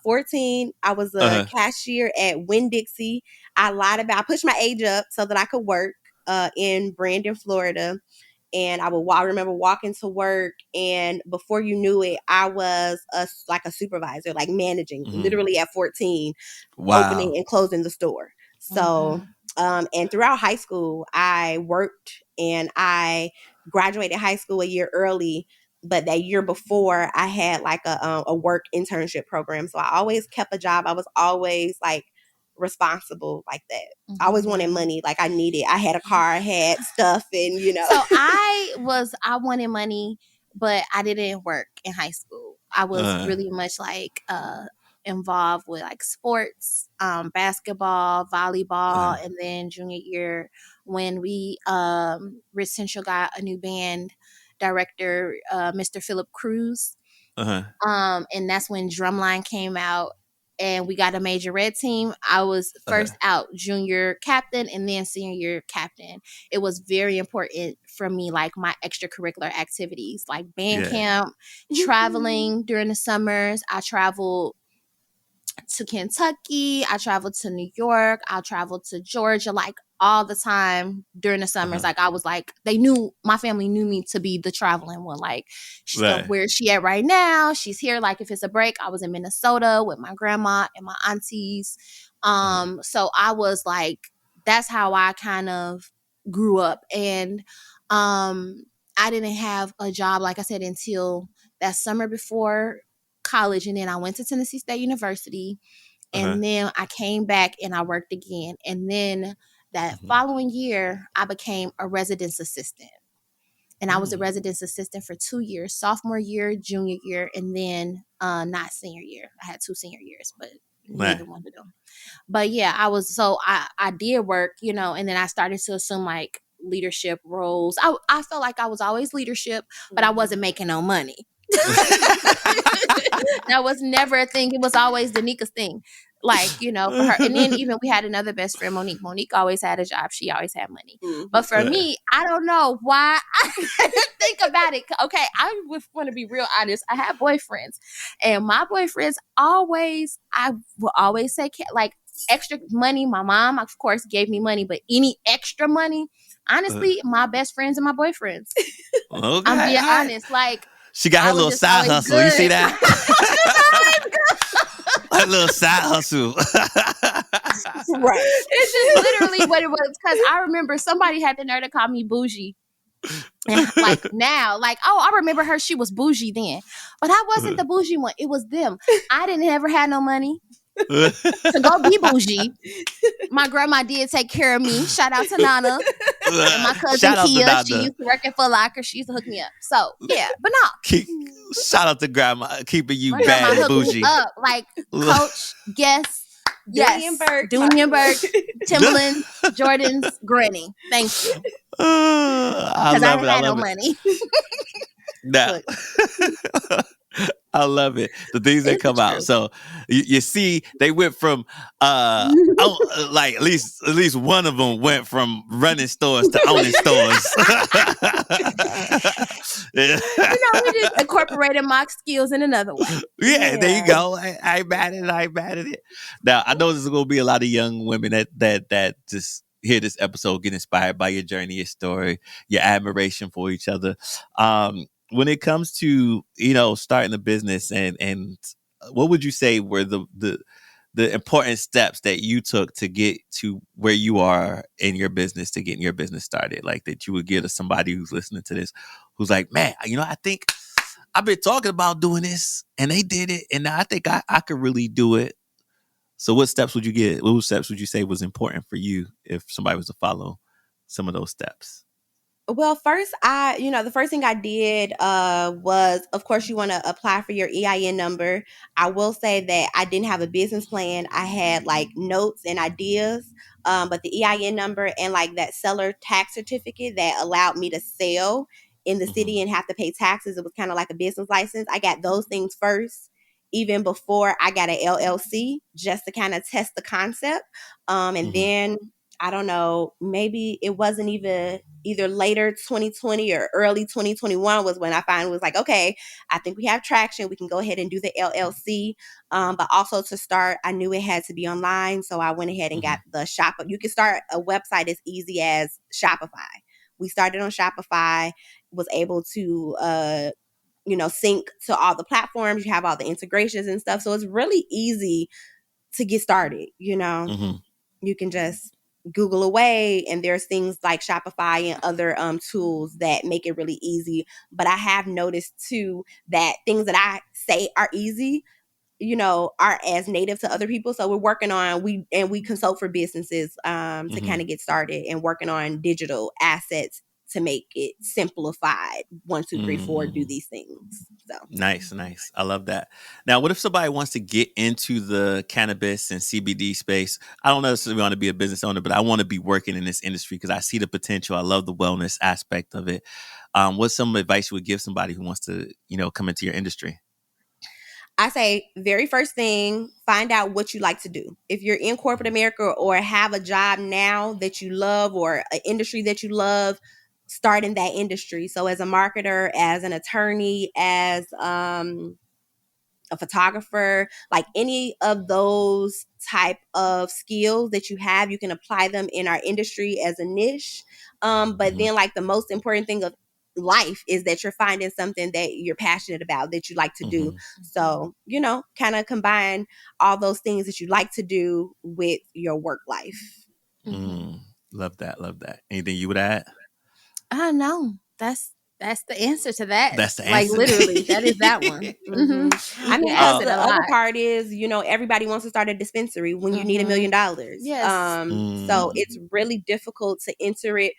14. I was a cashier at Winn-Dixie. I pushed my age up so that I could work in Brandon, Florida. And I remember walking to work, and before you knew it, I was like a supervisor, like managing, literally at 14, opening and closing the store. So, and throughout high school, I worked, and I graduated high school a year early. But that year before, I had like a work internship program. So I always kept a job. I was always like responsible like that. I always wanted money. Like I had a car, I had stuff, and So I wanted money, but I didn't work in high school. I was really much like involved with like sports, basketball, volleyball, and then junior year when we Rich Central got a new band director, Mr. Philip Cruz. And that's when Drumline came out, and we got a Major Red team. I was first out junior captain and then senior year captain. It was very important for me, like my extracurricular activities, like band camp, traveling during the summers. I traveled to Kentucky, I traveled to New York, I traveled to Georgia, like all the time during the summers. Like I was like, my family knew me to be the traveling one. Like, where is she at right now? She's here. Like if it's a break, I was in Minnesota with my grandma and my aunties. So I was like, that's how I kind of grew up. And I didn't have a job, like I said, until that summer before college. And then I went to Tennessee State University, and then I came back and I worked again. And then that following year, I became a residence assistant. And I was a residence assistant for 2 years, sophomore year, junior year, and then not senior year. I had 2 senior years, but neither one of them. But yeah, I did work, and then I started to assume like leadership roles. I felt like I was always leadership, but I wasn't making no money. That was never a thing. It was always Danicka's thing. Like, for her. And then even we had another best friend, Monique. Monique always had a job. She always had money. But for me, I don't know why. I think about it. Okay, I want to be real honest. I have boyfriends. And my boyfriends I will always say, like, extra money. My mom, of course, gave me money. But any extra money, Honestly, my best friends and my boyfriends. Okay, I'm being all right. honest. Like, She got her I was little just side always hustle. You see good. that? Her little side hustle. Right. It's just literally what it was. Because I remember somebody had the nerve to call me bougie. And like now, like, oh, I remember her. She was bougie then. But I wasn't the bougie one. It was them. I didn't ever have no money to go be bougie. My grandma did take care of me. Shout out to Nana. And my cousin Shout out to Kia, she Dada. used to work at Foot Locker. She used to hook me up. So yeah, but no. Shout out to grandma keeping you My grandma bad and hooked me bougie. up. Like Coach, Guess, Dooney yes, and Burke. Dooney and Burke, Timberland, Jordan's, Granny. Thank you. I Because I love didn't it. I have no love it. money. Now, Look, I love it. The things that it's the come out. truth. So you see, they went from like at least one of them went from running stores to owning stores. Yeah. We just incorporated my skills in another way. Yeah, there you Yeah. go. I ain't mad at it. I ain't mad at it. Now I know there's gonna be a lot of young women that just hear this episode, get inspired by your journey, your story, your admiration for each other. When it comes to starting a business and what would you say were the important steps that you took to get to where you are in your business, to getting your business started, like that you would give to somebody who's listening to this, who's like, man, I think I've been talking about doing this and they did it, and I think I could really do it. So what steps would you get? What steps would you say was important for you if somebody was to follow some of those steps? Well, first, the first thing I did was, of course, you want to apply for your EIN number. I will say that I didn't have a business plan. I had like notes and ideas, but the EIN number and like that seller tax certificate that allowed me to sell in the city and have to pay taxes. It was kind of like a business license. I got those things first, even before I got an LLC, just to kind of test the concept. And then I don't know, maybe it wasn't even either later 2020 or early 2021 was when I finally was like, okay, I think we have traction. We can go ahead and do the LLC. But also to start, I knew it had to be online. So I went ahead and got the shop. You can start a website as easy as Shopify. We started on Shopify, was able to, sync to all the platforms. You have all the integrations and stuff. So it's really easy to get started, You can just Google away, and there's things like Shopify and other tools that make it really easy. But I have noticed too that things that I say are easy, are as native to other people. So we're working on we consult for businesses to kind of get started, and working on digital assets to make it simplified. 1, 2, 3, 4, do these things. So Nice. I love that. Now, what if somebody wants to get into the cannabis and CBD space? I don't necessarily want to be a business owner, but I want to be working in this industry because I see the potential. I love the wellness aspect of it. What's some advice you would give somebody who wants to, come into your industry? I say, very first thing, find out what you like to do. If you're in corporate America or have a job now that you love or an industry that you love, start in that industry. So as a marketer, as an attorney, as a photographer, like any of those type of skills that you have, you can apply them in our industry as a niche. But then like the most important thing of life is that you're finding something that you're passionate about, that you like to do. So, kind of combine all those things that you like to do with your work life. Love that. Anything you would add? I don't know. That's the answer to that. That's the like answer. literally, that is that one. I mean, Yes, the other part is, everybody wants to start a dispensary when you need $1 million. Yes. So it's really difficult to enter it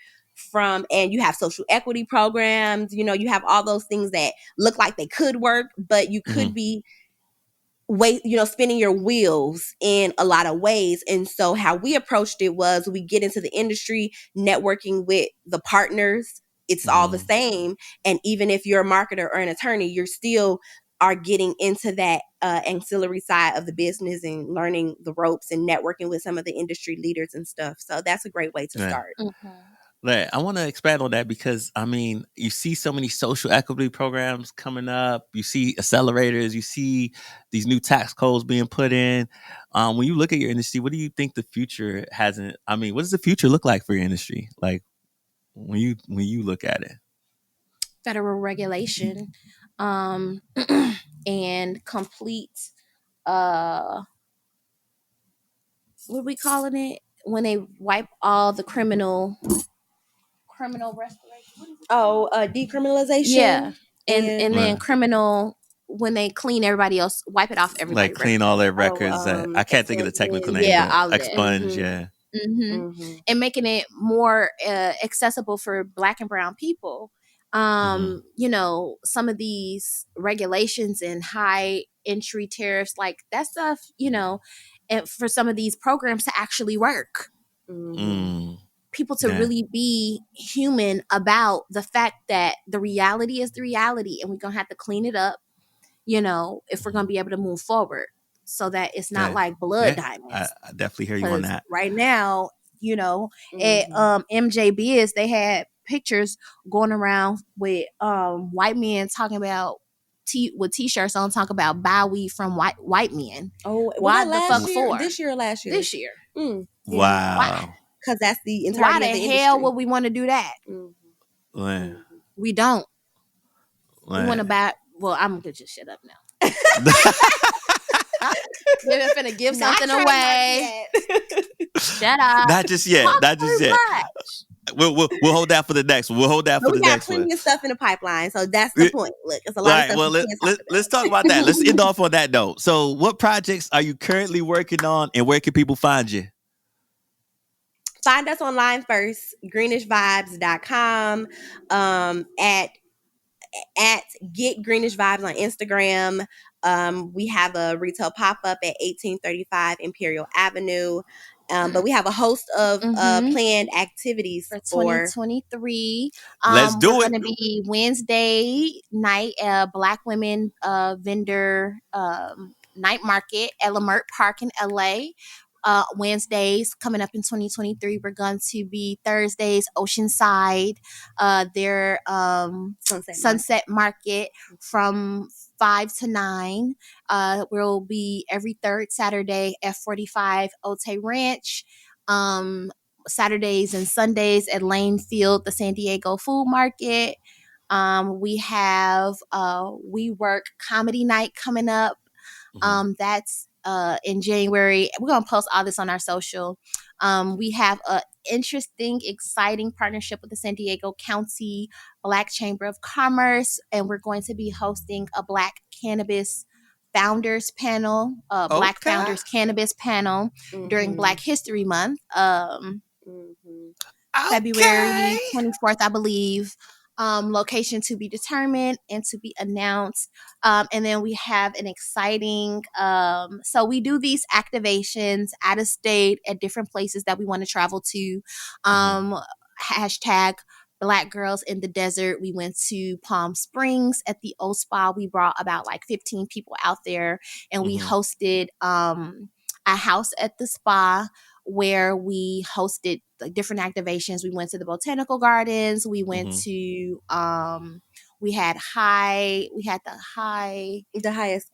and you have social equity programs, you have all those things that look like they could work, but you could be spinning your wheels in a lot of ways. And so how we approached it was, we get into the industry, networking with the partners. It's all the same. And even if you're a marketer or an attorney, you're still are getting into that ancillary side of the business and learning the ropes and networking with some of the industry leaders and stuff. So that's a great way to start. I want to expand on that because, you see so many social equity programs coming up. You see accelerators. You see these new tax codes being put in. When you look at your industry, what do you think the future what does the future look like for your industry? Like, when you look at it? Federal regulation, and complete, what are we calling it? When they wipe all the criminal restoration. Decriminalization. Yeah, and then criminal, when they clean everybody else, wipe it off everybody. Like clean all their records. I can't think of the technical name, yeah, but all that. expunge. Yeah. And making it more accessible for Black and brown people. You know, some of these regulations and high entry tariffs, like that stuff, you know, and for some of these programs to actually work. People to really be human about the fact that the reality is the reality, and we're gonna have to clean it up, you know, if we're gonna be able to move forward, so that it's not like blood diamonds. I definitely hear you on that. Right now, you know, at MJ Biz, they had pictures going around with white men talking about with t-shirts on, talking about buy weed from white men. Oh, why the fuck for? This year or last year? This year. Wow. Why? Because that's the entirety why of the hell industry. would we want to do that? We don't. We want to buy. Well, I'm gonna just shut up now. We're finna give something away. Shut up. Not just yet. Not just yet. We'll hold that for the next one. We'll hold that for the next one. We got plenty of stuff in the pipeline, so that's the point. Look, it's a lot of stuff. Well, let's talk about that. Let's end off on that note. So, what projects are you currently working on, and where can people find you? Find us online first, greenishvibes.com, at Get Greenish Vibes on Instagram. We have a retail pop-up at 1835 Imperial Avenue. But we have a host of planned activities for 2023. Let's do it. We're going to be Wednesday night, Black women vendor night market at Lamert Park in LA. Wednesdays coming up in 2023. We're going to be Thursdays, Oceanside, their Sunset Market from 5 to 9. We'll be every third Saturday at 45 Otay Ranch. Saturdays and Sundays at Lane Field, the San Diego Food Market. We have We Work Comedy Night coming up. That's in January. We're going to post all this on our social. We have a interesting, exciting partnership with the San Diego County Black Chamber of Commerce, and we're going to be hosting a Black Cannabis Founders panel, Black Founders Cannabis panel during Black History Month, February 24th, I believe. Location to be determined and to be announced. And then we have an exciting, so we do these activations out of state at different places that we want to travel to. Hashtag Black Girls in the Desert. We went to Palm Springs at the O Spa. We brought about like 15 people out there, and we hosted a house at the spa where we hosted like different activations. We went to the botanical gardens. We went to we had the high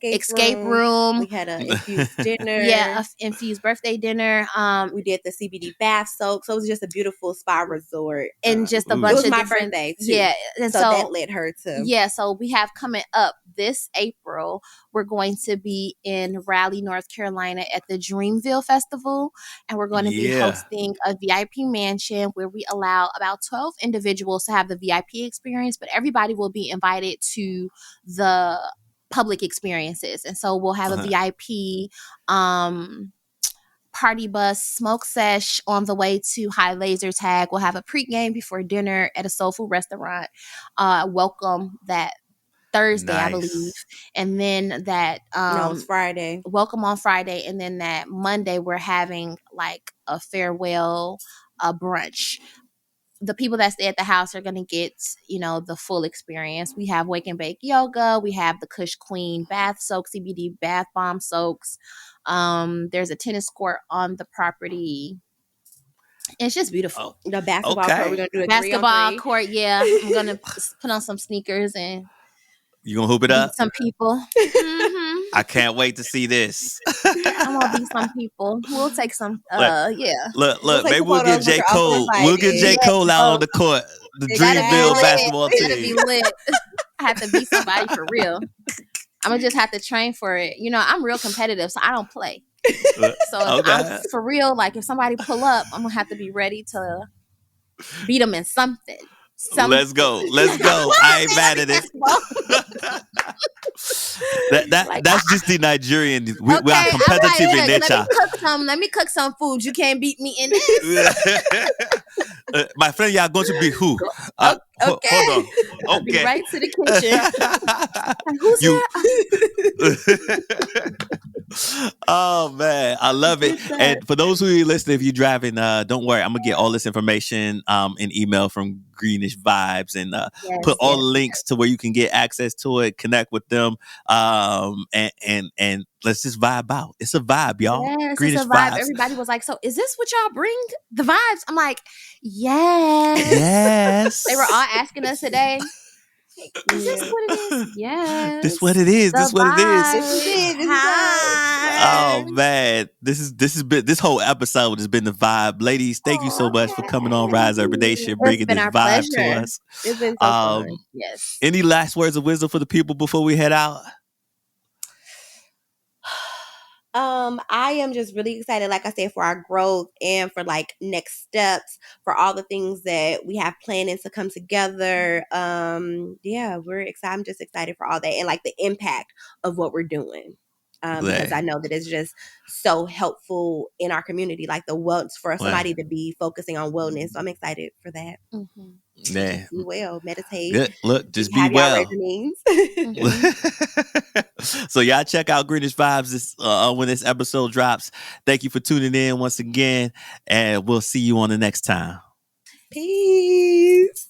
escape room. We had an infused dinner. Yeah, infused birthday dinner. We did the CBD bath soak. So it was just a beautiful spa resort. And just a bunch of my different birthday too. Yeah. And so that led her to. Yeah, so we have coming up this April, we're going to be in Raleigh, North Carolina at the Dreamville Festival. And we're going to be hosting a VIP mansion where we allow about 12 individuals to have the VIP experience, but everybody will be invited to the public experiences. And so we'll have a VIP party bus smoke sesh on the way to High Laser Tag. We'll have a pregame before dinner at a soul food restaurant. Welcome that Thursday, I believe. And then that it's Friday. Welcome on Friday. And then that Monday we're having like a farewell brunch. The people that stay at the house are going to get, you know, the full experience. We have wake and bake yoga. We have the Kush Queen bath soak, CBD bath bomb soaks. There's a tennis court on the property. It's just beautiful. The basketball court. We're going to do a basketball court. Yeah. I'm going to put on some sneakers and you going to hoop it up? Some people. I can't wait to see this. I'm gonna be some people. We'll take some. Yeah. Look. take Maybe some we'll get photos, but J. you're also Cole. We'll get J. invited. Cole out Oh, on the court. The it gotta be Dreamville lit. basketball It gotta team. be lit. I have to be somebody for real. I'm gonna just have to train for it. You know, I'm real competitive, so I don't play. So if I'm Okay. for real, like if somebody pull up, I'm gonna have to be ready to beat them in something. Let's go. Let's go. I ain't mad at it. Like, That's just the Nigerian. We are okay, competitive all in right, look, nature. let me cook some food. You can't beat me in this. My friend, you are going to be who? Okay. Hold on. I'll be Okay. right to the kitchen. Like, who's You. Oh man, I love it. And for those who are listening, if you're driving, don't worry. I'm gonna get all this information in email from Greenish Vibes and put all the links to where you can get access to it, connect with them, and let's just vibe out. It's a vibe, y'all. Yes, Greenish it's a vibe. Vibes. Everybody was like, "So is this what y'all bring? The vibes?" I'm like, "Yes." Yes. They were all asking us today. Is this what it is? Yes. This what it is. This what it is. This is it. This is Oh man, this whole episode has been the vibe. Ladies, thank you so much for coming on Rise Urban Nation, bringing this vibe to us. It's been so fun. Yes. Any last words of wisdom for the people before we head out? I am just really excited, like I said, for our growth and for like next steps, for all the things that we have planning to come together. Yeah, we're excited. I'm just excited for all that and like the impact of what we're doing. Because I know that it's just so helpful in our community, like the wellness for somebody to be focusing on wellness. So I'm excited for that. Mm-hmm. Yeah. Just be well, meditate. Good. Look, just be have well. So y'all check out Greenish Vibes when this episode drops. Thank you for tuning in once again, and we'll see you on the next time. Peace.